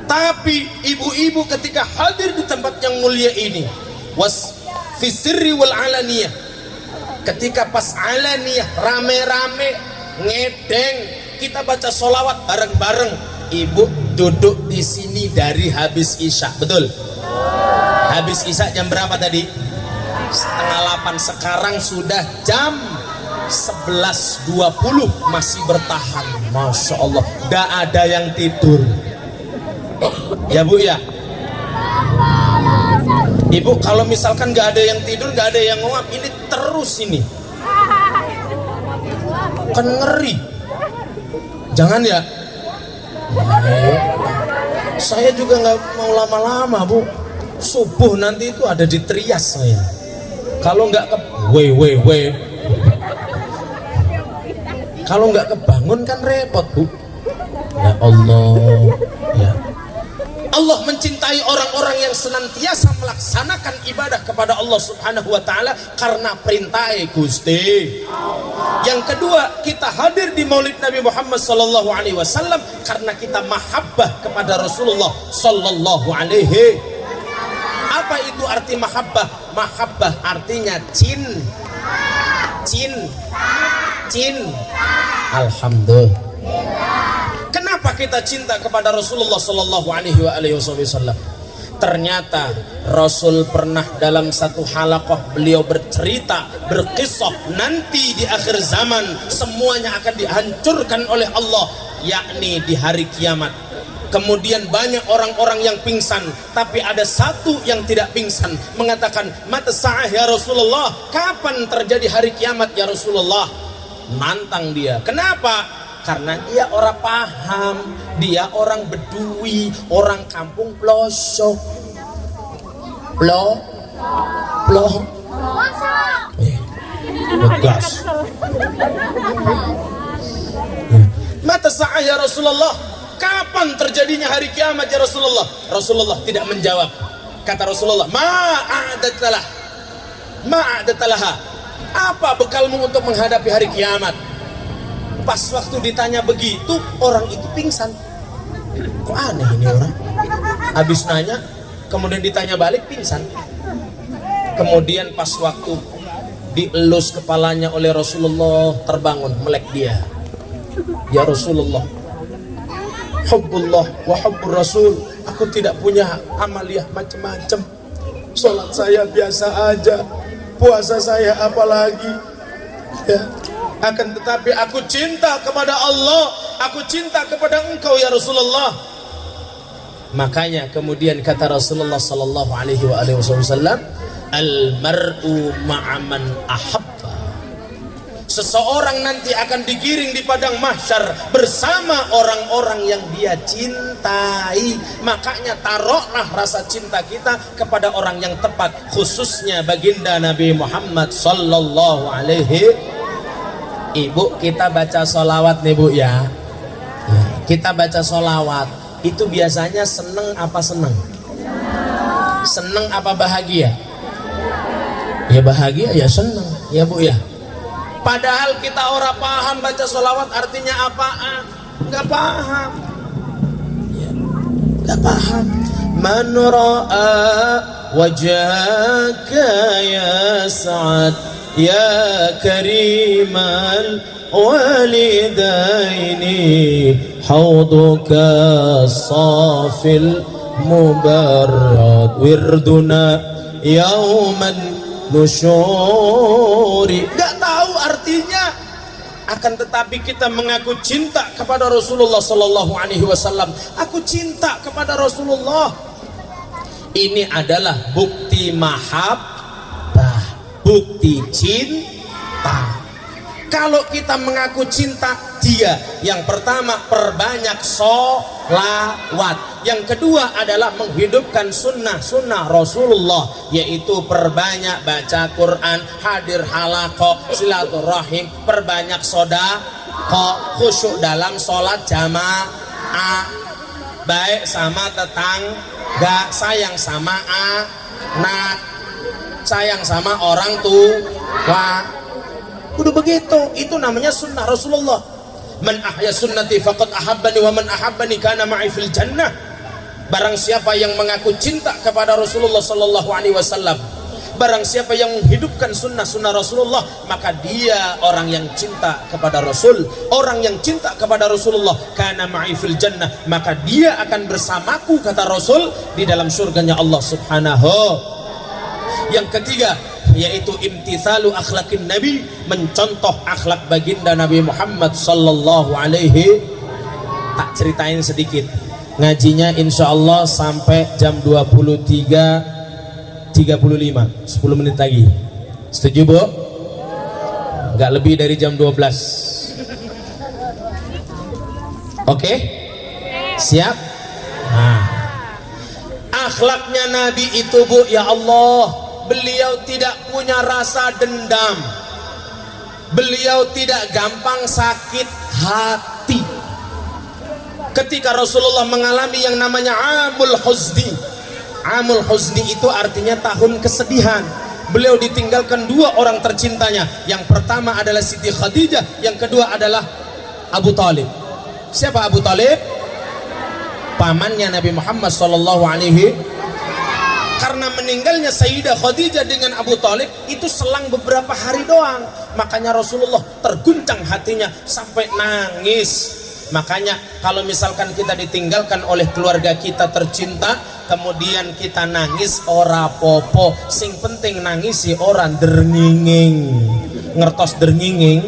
Tapi ibu-ibu ketika hadir di tempat yang mulia ini, was fisirri wal alaniyah, ketika pas alaniyah rame-rame ngedeng, kita baca sholawat bareng-bareng. Ibu duduk di sini dari habis isya, betul? Habis isya jam berapa tadi? 7:30. Sekarang sudah jam 11.20 masih bertahan. Masya Allah, gak ada yang tidur. Ya Bu ya. Ibu kalau misalkan gak ada yang tidur, gak ada yang nguap, ini terus ini kan ngeri. Jangan ya. Saya juga nggak mau lama-lama Bu. Subuh nanti itu ada di Trias saya. Kalau nggak kalau nggak kebangun kan repot Bu. Ya Allah, ya Allah mencintai orang-orang yang senantiasa melaksanakan ibadah kepada Allah subhanahu wa ta'ala karena perintah Gusti. Yang kedua, kita hadir di maulid Nabi Muhammad sallallahu alaihi wasallam karena kita mahabbah kepada Rasulullah sallallahu alaihi. Apa itu arti mahabbah? Mahabbah artinya cinta. Alhamdulillah. Kenapa kita cinta kepada Rasulullah sallallahu alaihi wasallam? Ternyata Rasul pernah dalam satu halaqah beliau bercerita, berkisah nanti di akhir zaman semuanya akan dihancurkan oleh Allah, yakni di hari kiamat. Kemudian banyak orang-orang yang pingsan, tapi ada satu yang tidak pingsan, mengatakan, "Mata sa'ah ya Rasulullah, kapan terjadi hari kiamat ya Rasulullah?" Nantang dia. Kenapa? Karena dia orang paham, dia orang bedui, orang kampung pelosok. Tegas. Mata sa'ah ya Rasulullah, kapan terjadinya hari kiamat ya Rasulullah? Rasulullah tidak menjawab. Kata Rasulullah, ma'adatalah. Apa bekalmu untuk menghadapi hari kiamat? Pas waktu ditanya begitu, orang itu pingsan. Kok aneh ini orang? Habis nanya, kemudian ditanya balik, pingsan. Kemudian pas waktu dielus kepalanya oleh Rasulullah, terbangun, melek dia. Ya Rasulullah, hubbullah wa hubbur Rasul. Aku tidak punya amaliyah macam-macam. Salat saya biasa aja, puasa saya apalagi. Ya. Akan tetapi aku cinta kepada Allah, aku cinta kepada engkau ya Rasulullah. Makanya kemudian kata Rasulullah sallallahu alaihi wasallam, al-mar'u ma'aman ahabba. Seseorang nanti akan digiring di padang mahsyar bersama orang-orang yang dia cintai. Makanya taruhlah rasa cinta kita kepada orang yang tepat, khususnya baginda Nabi Muhammad sallallahu alaihi. Ibu, kita baca sholawat nih Bu ya. Kita baca sholawat itu biasanya seneng apa seneng? Seneng apa bahagia? Ya bahagia, ya seneng ya Bu ya. Padahal kita orang paham baca sholawat artinya apaan? Nggak paham ya, nggak paham. Man ra'a wajhaka ya Sa'ad ya karimal walidaini hauduka safil mubarrad wirduna yauman nusyuri. Gak tahu artinya, akan tetapi kita mengaku cinta kepada Rasulullah sallallahu alaihi wasallam. Aku cinta kepada Rasulullah. Ini adalah bukti mahabbah, bukti cinta. Kalau kita mengaku cinta dia, yang pertama perbanyak sholawat, yang kedua adalah menghidupkan sunnah Rasulullah, yaitu perbanyak baca Quran, hadir halaqah, silaturahim, perbanyak sedekah, khusyuk dalam sholat jamaah, baik sama tetangga, sayang sama anak, sayang sama orang tua. Kudu begitu, itu namanya sunnah Rasulullah. Man ahya sunnati faqad ahabbani wa man ahabbani kana ma'i fil jannah. Barang siapa yang mengaku cinta kepada Rasulullah sallallahu alaihi wasallam, barang siapa yang menghidupkan sunnah Rasulullah, maka dia orang yang cinta kepada Rasul. Orang yang cinta kepada Rasulullah, kana ma'i fil jannah, maka dia akan bersamaku, kata Rasul, di dalam surganya Allah Subhanahu. Yang ketiga, yaitu imtithalu akhlaqin Nabi, mencontoh akhlak baginda Nabi Muhammad sallallahu alaihi. Tak ceritain sedikit, ngajinya insya Allah sampai jam 23.35, 10 menit lagi. Setuju Bu? Gak lebih dari jam 12. Oke? Siap? Nah, akhlaknya Nabi itu Bu, ya Allah, beliau tidak punya rasa dendam, beliau tidak gampang sakit hati. Ketika Rasulullah mengalami yang namanya Amul Huzni, Amul Huzni itu artinya tahun kesedihan. Beliau ditinggalkan dua orang tercintanya. Yang pertama adalah Siti Khadijah, yang kedua adalah Abu Talib. Siapa Abu Talib? Pamannya Nabi Muhammad SAW. Karena meninggalnya Sayyidah Khadijah dengan Abu Talib itu selang beberapa hari doang. Makanya Rasulullah terguncang hatinya sampai nangis. Makanya kalau misalkan kita ditinggalkan oleh keluarga kita tercinta, kemudian kita nangis ora popo, sing penting nangisi orang dernginging. Ngertos dernginging?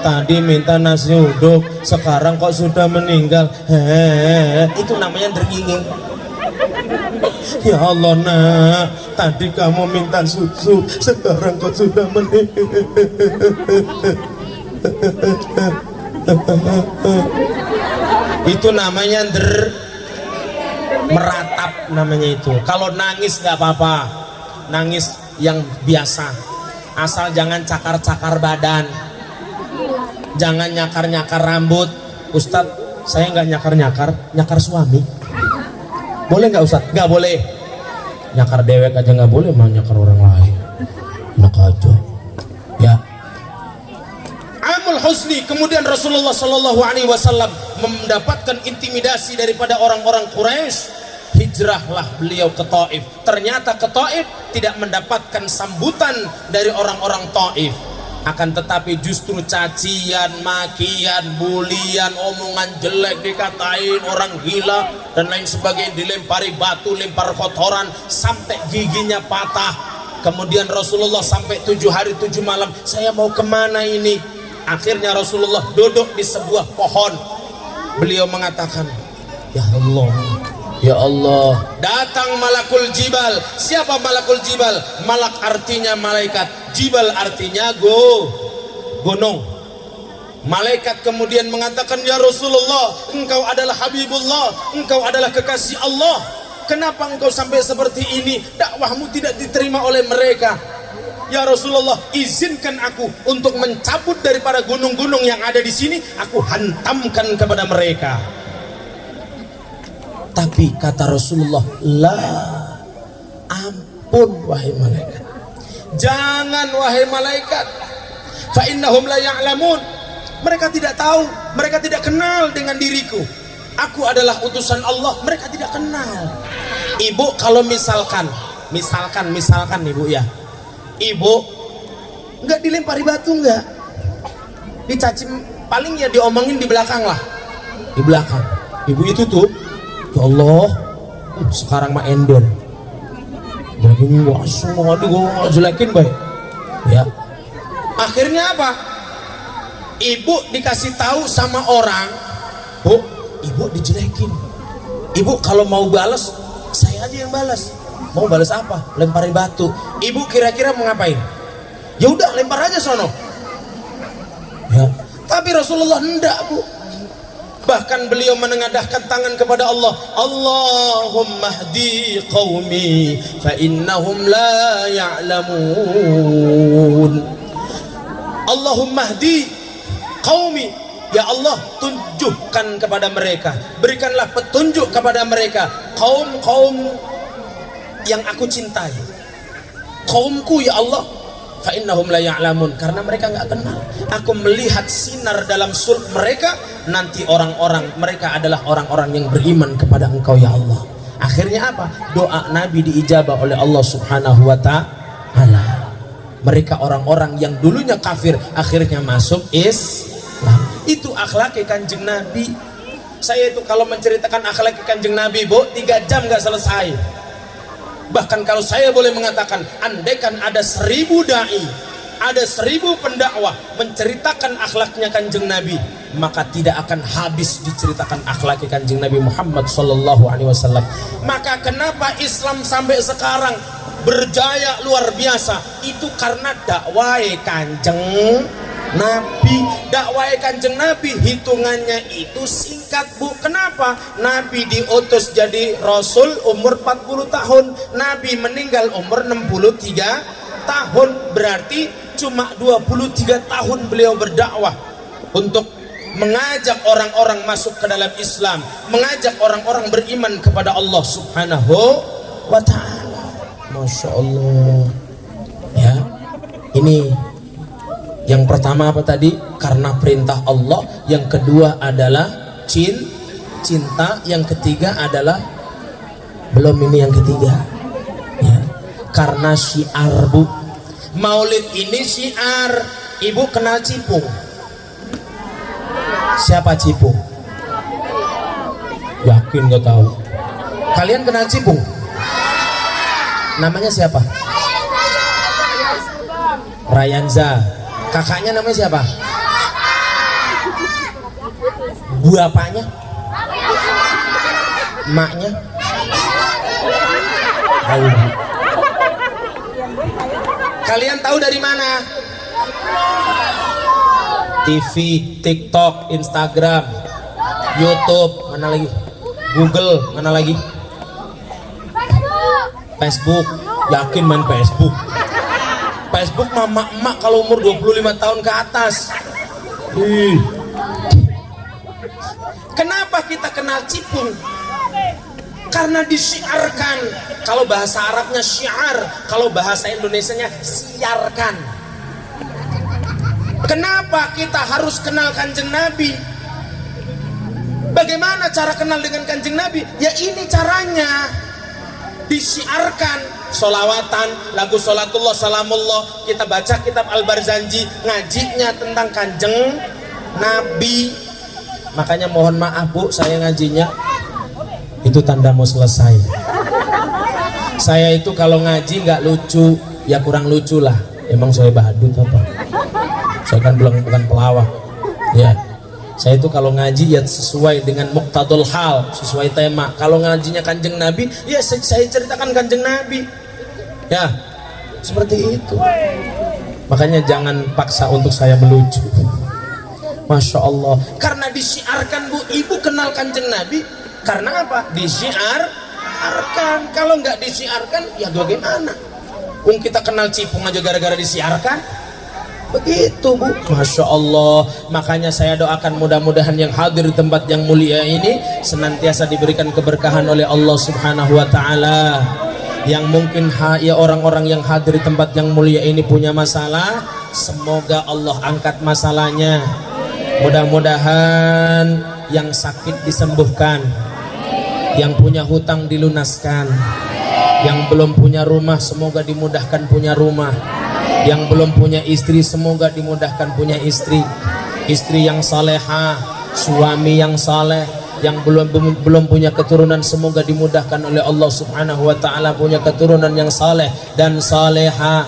Tadi minta nasi uduk, sekarang kok sudah meninggal. Itu namanya dernginging. Ya Allah nak, tadi kamu minta susu, sekarang kok sudah meninggal. Itu namanya meratap namanya itu. Kalau nangis nggak apa-apa, nangis yang biasa, asal jangan cakar-cakar badan, jangan nyakar-nyakar rambut. Ustadz, saya nggak nyakar-nyakar, nyakar suami. Boleh nggak Ustadz? Nggak boleh. Nyakar dewek aja nggak boleh, mah nyakar orang lain. Enak aja. Ya. Amul Husni, kemudian Rasulullah Shallallahu Alaihi Wasallam mendapatkan intimidasi daripada orang-orang Quraisy. Hijrahlah beliau ke Taif. Ternyata ke Taif tidak mendapatkan sambutan dari orang-orang Taif. Akan tetapi justru cacian, makian, bulian, omongan jelek, dikatain orang gila dan lain sebagainya, dilempari batu, lempar kotoran sampai giginya patah. Kemudian Rasulullah sampai 7 hari 7 malam, saya mau kemana ini? Akhirnya Rasulullah duduk di sebuah pohon. Beliau mengatakan, ya Allah, ya Allah. Datang malakul jibal. Siapa malakul jibal? Malak artinya malaikat, jibal artinya gunung. Malaikat kemudian mengatakan, ya Rasulullah, engkau adalah Habibullah, engkau adalah kekasih Allah. Kenapa engkau sampai seperti ini? Dakwahmu tidak diterima oleh mereka. Ya Rasulullah, izinkan aku untuk mencabut daripada gunung-gunung yang ada di sini, aku hantamkan kepada mereka. Tapi kata Rasulullah, lah, ampun wahai malaikat, jangan wahai malaikat, fa innahum la ya'lamun. Mereka tidak tahu, mereka tidak kenal dengan diriku. Aku adalah utusan Allah, mereka tidak kenal. Ibu kalau misalkan ibu ya, ibu nggak dilempari batu, nggak dicaci, paling ya diomongin di belakang lah, di belakang. Ibu itu tuh, ya Allah, sekarang mah endon. Jadi wah semua gue jelekin baik. Ya. Akhirnya apa? Ibu dikasih tahu sama orang, Bu, ibu dijelekin. Ibu kalau mau balas, saya aja yang balas. Mau balas apa? Lemparin batu. Ibu kira-kira mau ngapain? Ya udah lempar aja sono. Ya. Tapi Rasulullah enggak, Bu. Bahkan beliau menengadahkan tangan kepada Allah. Allahumma hdi qaumi fa innahum la ya'lamun. Allahumma hdi qaumi, ya Allah, tunjukkan kepada mereka, berikanlah petunjuk kepada mereka, kaum-kaum yang aku cintai, kaumku ya Allah. Fa innahum la ya'lamun, karena mereka nggak kenal. Aku melihat sinar dalam sulb mereka, nanti orang-orang mereka adalah orang-orang yang beriman kepada Engkau ya Allah. Akhirnya apa? Doa Nabi diijabah oleh Allah Subhanahu wa ta'ala. Mereka orang-orang yang dulunya kafir akhirnya masuk Islam. Itu akhlak Kanjeng Nabi. Saya itu kalau menceritakan akhlak Kanjeng Nabi, Bu, 3 jam nggak selesai. Bahkan kalau saya boleh mengatakan, andaikan ada 1000 dai, ada 1000 pendakwah menceritakan akhlaknya Kanjeng Nabi, maka tidak akan habis diceritakan akhlak Kanjeng Nabi Muhammad sallallahu alaihi wasallam. Maka kenapa Islam sampai sekarang berjaya luar biasa? Itu karena dakwah Kanjeng Nabi. Dakwah Kanjeng Nabi hitungannya itu singkat, Bu. Kenapa? Nabi diutus jadi Rasul umur 40 tahun, Nabi meninggal umur 63 tahun. Berarti cuma 23 tahun beliau berdakwah untuk mengajak orang-orang masuk ke dalam Islam, mengajak orang-orang beriman kepada Allah Subhanahu wa ta'ala. Masya Allah. Ya, ini yang pertama apa tadi? Karena perintah Allah. Yang kedua adalah cinta. Yang ketiga adalah, belum ini yang ketiga ya, karena syiar, Bu. Maulid ini syiar. Ibu kenal Cipung? Siapa Cipung? Yakin gak tahu? Kalian kenal Cipung? Namanya siapa? Rayanza. Kakaknya namanya siapa? Bapaknya? Maknya? Tahu. Kalian tahu dari mana? TV, TikTok, Instagram, YouTube, mana lagi? Google, mana lagi? Facebook. Yakin main Facebook? Facebook mama emak kalau umur 25 tahun ke atas. Kenapa kita kenal Cipung? Karena disiarkan. Kalau bahasa Arabnya syiar, kalau bahasa Indonesianya siarkan. Kenapa kita harus kenal Kanjeng Nabi? Bagaimana cara kenal dengan Kanjeng Nabi? Ya ini caranya, disiarkan. Sholawatan, lagu sholatullah, salamullah, kita baca kitab Al-Barzanji, ngajinya tentang Kanjeng Nabi. Makanya mohon maaf Bu, saya ngajinya itu tanda mau selesai. Saya itu kalau ngaji nggak lucu, ya kurang lucu lah. Emang saya badut apa? Saya kan bukan pelawak. Ya, saya itu kalau ngaji ya sesuai dengan muqtadul hal, sesuai tema. Kalau ngajinya Kanjeng Nabi, ya saya ceritakan Kanjeng Nabi. Ya, seperti itu. Makanya jangan paksa untuk saya melucu. Masya Allah. Karena disiarkan Bu, ibu kenal Kanjeng Nabi. Karena apa? Disiarkan. Kalau nggak disiarkan, ya bagaimana? Kita kenal Cipung aja gara-gara disiarkan. Begitu Bu. Masya Allah. Makanya saya doakan mudah-mudahan yang hadir di tempat yang mulia ini senantiasa diberikan keberkahan oleh Allah Subhanahu wa Ta'ala. Yang mungkin ya orang-orang yang hadir di tempat yang mulia ini punya masalah, semoga Allah angkat masalahnya. Mudah-mudahan yang sakit disembuhkan, yang punya hutang dilunaskan, yang belum punya rumah semoga dimudahkan punya rumah, yang belum punya istri semoga dimudahkan punya istri, istri yang salehah, suami yang saleh. Yang belum punya keturunan semoga dimudahkan oleh Allah Subhanahu wa Ta'ala punya keturunan yang saleh dan saleha.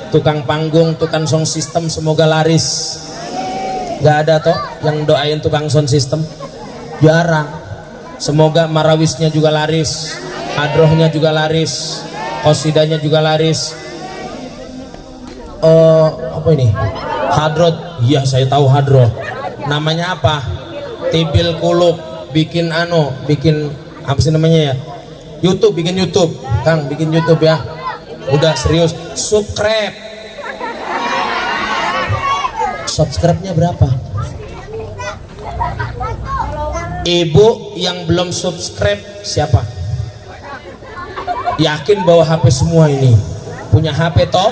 Tukang panggung, tukang sound system semoga laris. Gak ada toh yang doain tukang sound system, jarang. Semoga marawisnya juga laris, hadrohnya juga laris, qasidanya juga laris. Apa ini? Hadrot. Iya saya tahu hadroh. Namanya apa? Tibil kulub. Bikin apa sih namanya ya? YouTube, bikin YouTube, Kang, bikin YouTube ya. Udah serius, subscribe-nya berapa? Ibu yang belum subscribe siapa? Yakin bawa HP semua ini? Punya HP toh?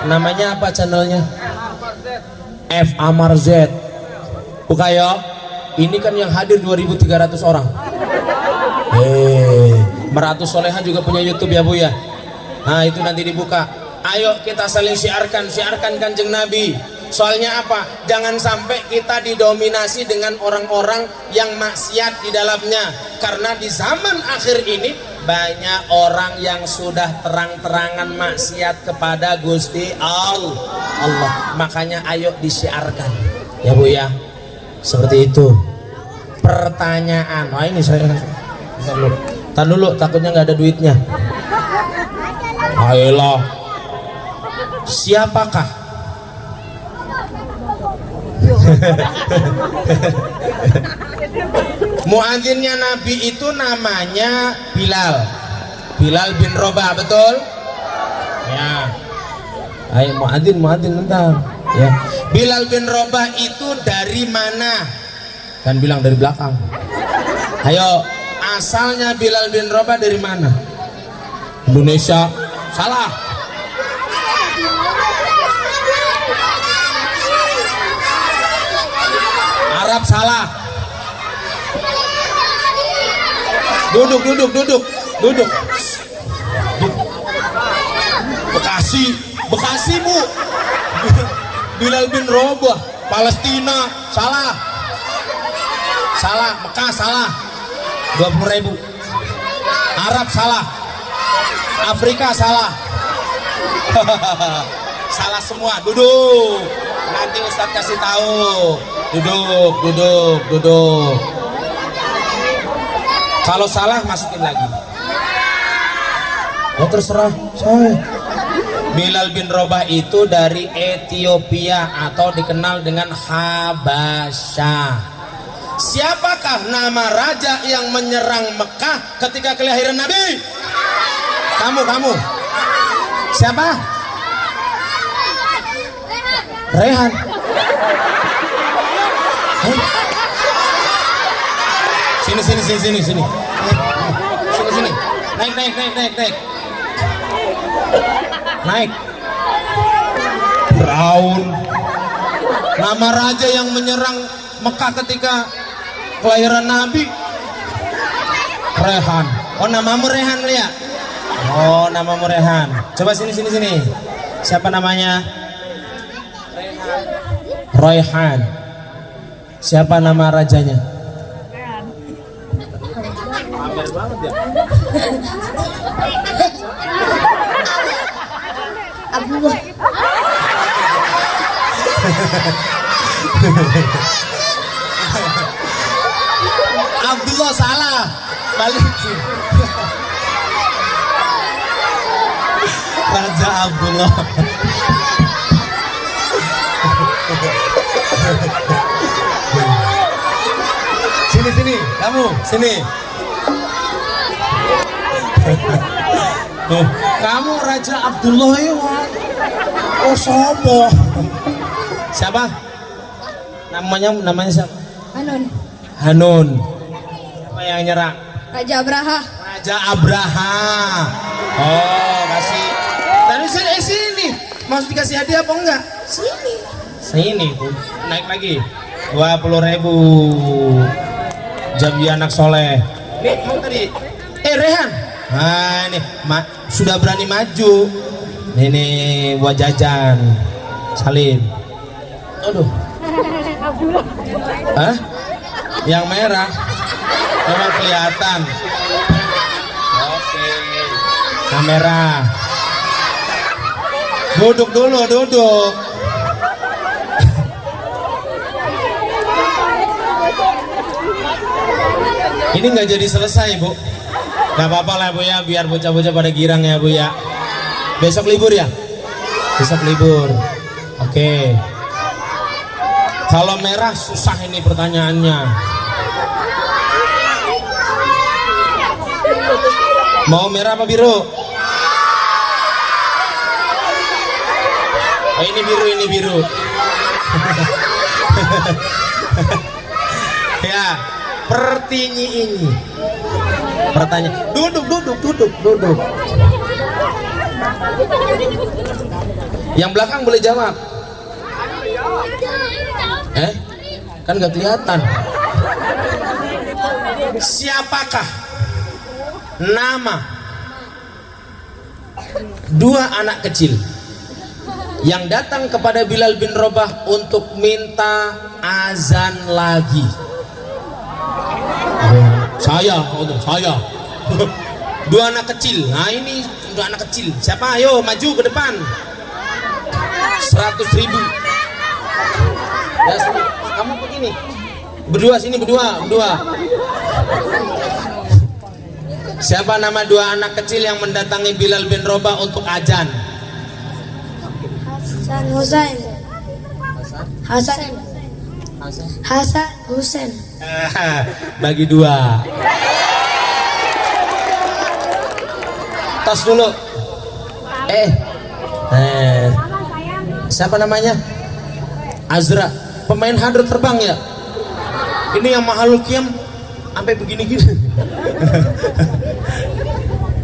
Namanya apa channelnya? F Amar Z. Buka ya. Ini kan yang hadir 2.300 orang. Meratus Soleha juga punya YouTube ya Bu ya. Nah itu nanti dibuka. Ayo kita saling siarkan Kanjeng Nabi. Soalnya apa? Jangan sampai kita didominasi dengan orang-orang yang maksiat di dalamnya. Karena di zaman akhir ini banyak orang yang sudah terang-terangan maksiat kepada Gusti Allah. Makanya ayo disiarkan ya Bu ya. Seperti itu. Pertanyaan. Wah ini saya tar dulu takutnya nggak ada duitnya. Ayolah. Siapakah muadzinnya Nabi itu? Namanya Bilal bin Robah, betul ya? Ayo muadzin ntar ya. Bilal bin Robah itu dari mana? Kan bilang dari belakang. Ayo, asalnya Bilal bin Robah dari mana? Indonesia. Salah. Arab. Salah. Duduk. Bekasi Bu. Bilal bin Rabah. Palestina salah. Salah. Mekah salah. 20.000. Arab salah. Afrika salah. Salah semua. Duduk. Nanti Ustadz kasih tahu. Duduk. Kalau salah masukin lagi. Ya terserah saya. Bilal bin Rabah itu dari Ethiopia atau dikenal dengan Habasyah. Siapakah nama raja yang menyerang Mekah ketika kelahiran Nabi? Kamu. Siapa? Rehan. Sini. Sini. Naik. Firaun. Nama raja yang menyerang Mekah ketika kelahiran Nabi. Rehan. Oh, namamu Rehan, Lia? Oh, namamu Rehan. Coba sini. Siapa namanya? Royhan. Siapa nama rajanya? Hampir banget ya. Abdullah. Abdullah salah. Balikin. Raja Abdullah. Sini, kamu sini. Kamu Raja Abdullah ya? Oh, sopo? Siapa? Namanya siapa? Hanun. Siapa yang nyerang? Raja Abraha. Raja Abraha. Oh, kasih. Tadi sini. Mau dikasih hadiah apa enggak? Sini. Naik lagi. 20.000. Jadi anak soleh. Nih, mau tadi. Rehan. Nah, ini sudah berani maju. Ini buat jajan. Salim. Aduh. Hah? Yang merah. Memang kelihatan. Oke. Kamera. Duduk dulu. Ini nggak jadi selesai, Bu. Gak apa-apa lah, Bu ya, biar bocah-bocah pada girang ya, Bu ya. Besok libur ya? Besok libur. Oke. Kalau merah susah ini pertanyaannya. Mau merah apa biru? Oh, ini biru. Ya, pertinyi ini. Pertanyaan. Duduk. Yang belakang boleh jawab. Kan gak kelihatan. Siapakah nama dua anak kecil yang datang kepada Bilal bin Rabah untuk minta azan lagi? Saya. Dua anak kecil. Nah, ini dua anak kecil. Siapa? Ayo maju ke depan. 100.000. Ya, kamu begini. Berdua. Siapa nama dua anak kecil yang mendatangi Bilal bin Rabah untuk azan? Hasan Husain. Bagi dua. Tos dulu. Siapa namanya? Azra. Pemain hadro terbang ya? Ini yang Mahalul Qiyam sampai begini-gini.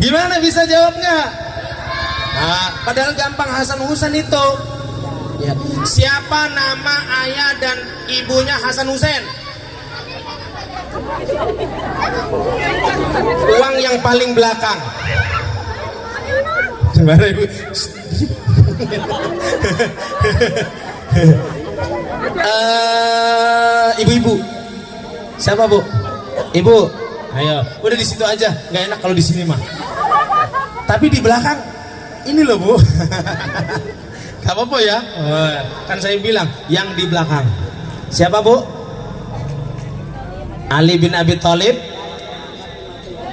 Gimana bisa jawabnya? Nah, padahal gampang. Hasan Husain itu. Ya. Siapa nama ayah dan ibunya Hasan Husain? Uang yang paling belakang. Ibu-ibu. Siapa, Bu? Ibu. Ayo, udah di situ aja. Nggak enak kalau di sini mah. Tapi di belakang ini loh, Bu. Gak apa-apa ya. Kan saya bilang yang di belakang. Siapa, Bu? Ali bin Abi Thalib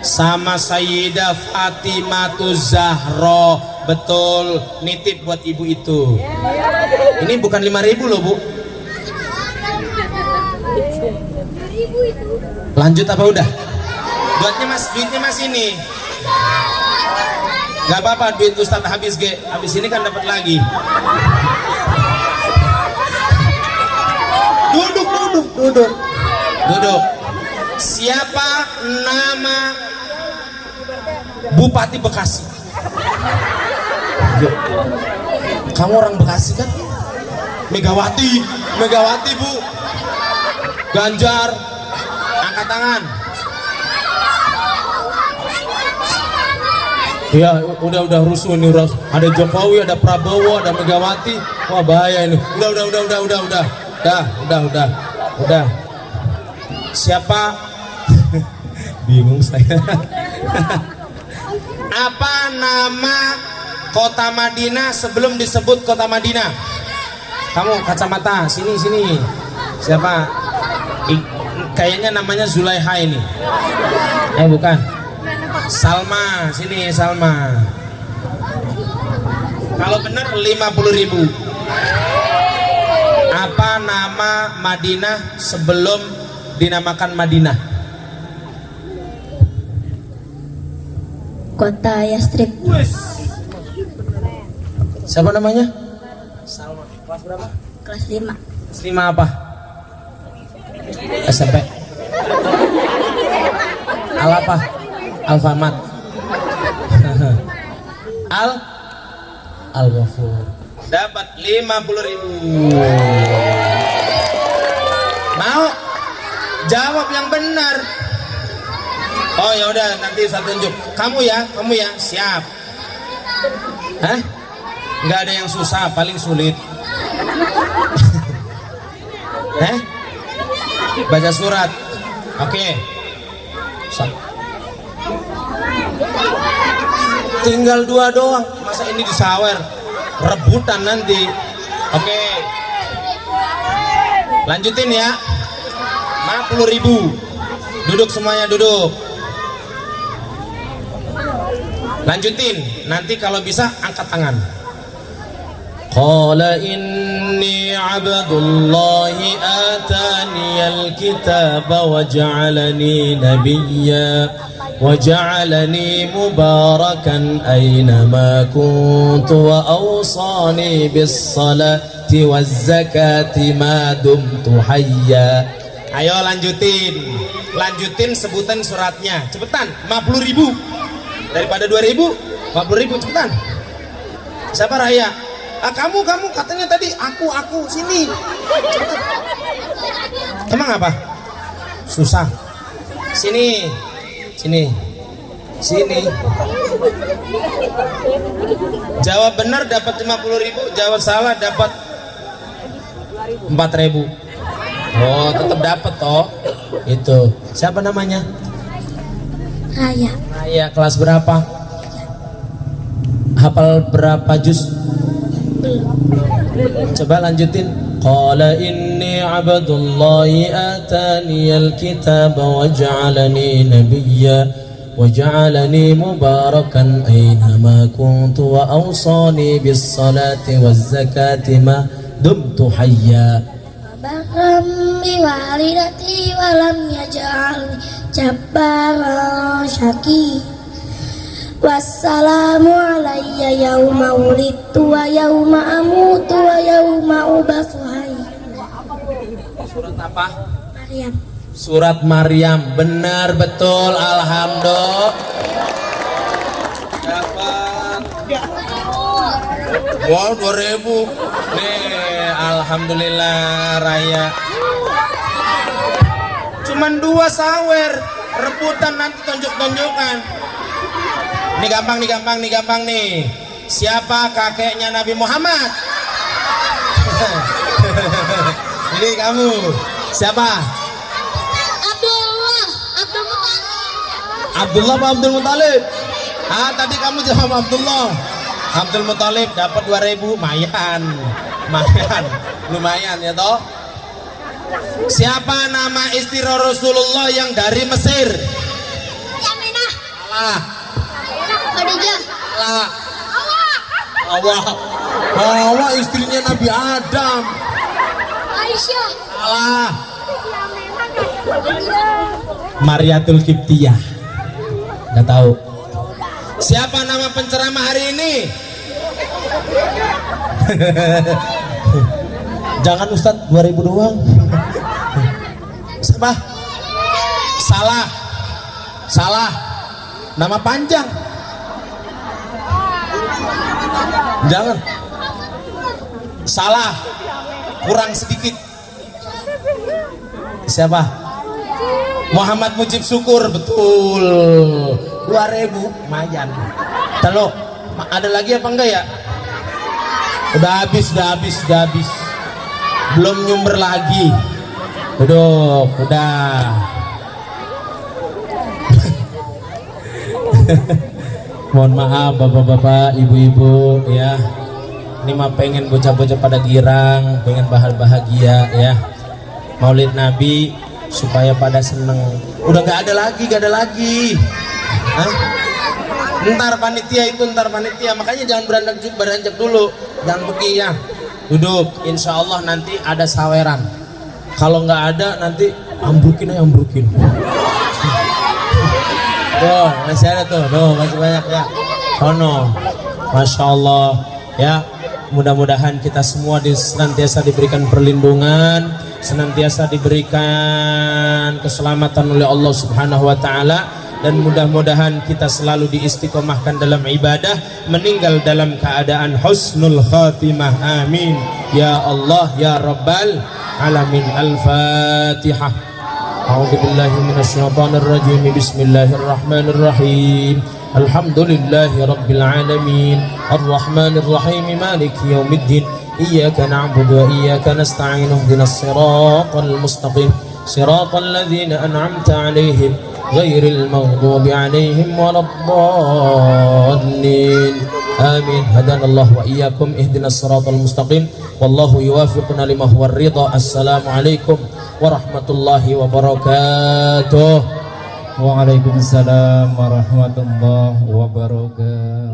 sama Sayyidah Fatimah Zahra. Betul, nitip buat ibu itu. Ini bukan 5.000 loh, Bu. Lanjut apa udah? Duitnya mas ini. Gak apa-apa, duit Ustadz habis ge. Habis ini kan dapat lagi. Duduk. Siapa nama Bupati Bekasi? Kamu orang Bekasi kan? Megawati, Bu. Ganjar, angkat tangan. Ya udah rusuh nih, ada Jokowi, ada Prabowo, ada Megawati. Wah bahaya ini. Udah. Siapa? Bingung saya. Apa nama kota Madinah sebelum disebut kota Madinah? Kamu kacamata, sini. Siapa? Kayaknya namanya Zulaiha ini. Bukan. Salma, sini Salma. Kalau benar 50.000. Apa nama Madinah sebelum dinamakan Madinah? Kota Yastrib. Siapa namanya? Salma. Kelas berapa? Kelas 5. Kelas 5 apa? SMP. Al apa? Alfamart. Al-Ghafur. Dapat 50.000. Mau? Jawab yang benar. Oh ya udah, nanti saya tunjuk. Kamu ya, siap. Hah? Nggak ada yang susah, paling sulit. Baca surat. Oke. Tinggal 2 doang. Masa ini disawer? Rebutan nanti. Oke. Lanjutin ya. 50.000. Duduk semuanya, duduk. Lanjutin. Nanti kalau bisa angkat tangan. Qala inni abdullahi ataniyal kitaba wa ja'alani nabiyya wa ja'alani mubarakan aynama kuntu wa awsani bis salati waz zakati ma dumtu hayya. Ayo lanjutin sebutan suratnya cepetan. 50.000 daripada 2.000. 50.000 cepetan. Siapa Raya? Kamu katanya tadi aku sini. Emang apa? Susah. Sini. Jawab benar dapat 50.000, jawab salah dapat 4.000. Oh, tetap dapat toh. Itu. Siapa namanya? Raya, kelas berapa? Hafal berapa juz? Coba lanjutin. Qala inni abdullahi ataniyal kitaba wa ja'alani nabiyya wa ja'alani mubarakan aynama kuntu wa awsani bis salati waz zakati ma dumtu hayya. Barram bi walidati wa lam yaj'alni jabbaran syaqiyya. Wassalamu alayya yauma wulidtu wa yauma amutu wa yauma ubatsu hayya. Surat apa? Maryam. Surat Maryam. Benar, betul. Alhamdulillah. Dapat. Wow, 2.000. Nih, alhamdulillah Raya. Cuman 2 sawer. Rebutan nanti tonjok-tonjokan. Ini gampang nih. Siapa kakeknya Nabi Muhammad? Adik kamu. Siapa? Abdullah Abdullah apa Abdul Muthalib? Tadi kamu jawab Abdullah. Abdul Muthalib dapat 2.000, lumayan ya toh. Siapa nama istri Rasulullah yang dari Mesir? Yaminah Salah. Khadijah Salah. Hawa istrinya Nabi Adam. Aisyah Salah. Mariatul Qibtiyah. Nggak tahu. Siapa nama penceramah hari ini? Jangan Ustadz, 2.000 doang. Siapa? Salah. Nama panjang. Jangan. Salah. Kurang sedikit. Siapa? Muhammad Mujib Syukur, betul. 2.000, lumayan. Telo, ada lagi apa enggak ya? Udah habis. Belum nyumber lagi. Duduk, udah. Mohon maaf bapak-bapak, ibu-ibu ya. Ini mah pengen bocah-bocah pada girang, pengen bahagia ya. Maulid Nabi supaya pada seneng. Udah nggak ada lagi. Hah? Ntar panitia, makanya jangan beranjak dulu, jangan pergi ya. Duduk, insya Allah nanti ada saweran. Kalau nggak ada nanti ambrukin. Tuh, masih ada tuh, masih banyak ya. Sono, masya Allah ya. Mudah-mudahan kita semua senantiasa diberikan perlindungan, senantiasa diberikan keselamatan oleh Allah Subhanahu wa Ta'ala, dan mudah-mudahan kita selalu diistiqomahkan dalam ibadah, meninggal dalam keadaan husnul khatimah. Amin ya Allah ya Rabbal alamin. Al-Fatihah. A'udzu billahi minasyaitonir rajim. Bismillahirrahmanirrahim. Alhamdulillahi rabbil alamin. Arrahmanir rahim. Maliki yaumiddin. Iyyaka na'budu wa iyyaka nasta'in. Ihdinas siratal mustaqim. Siratal ladzina an'amta 'alaihim ghairil maghdubi 'alaihim waladdallin. Amin. Hadanallahu wa iyyakum ihdinas siratal mustaqim. Wallahu yuwaffiquna lima huwa ridha. Assalamualaikum warahmatullahi wabarakatuh. Waalaikumsalam warahmatullahi wabarakatuh.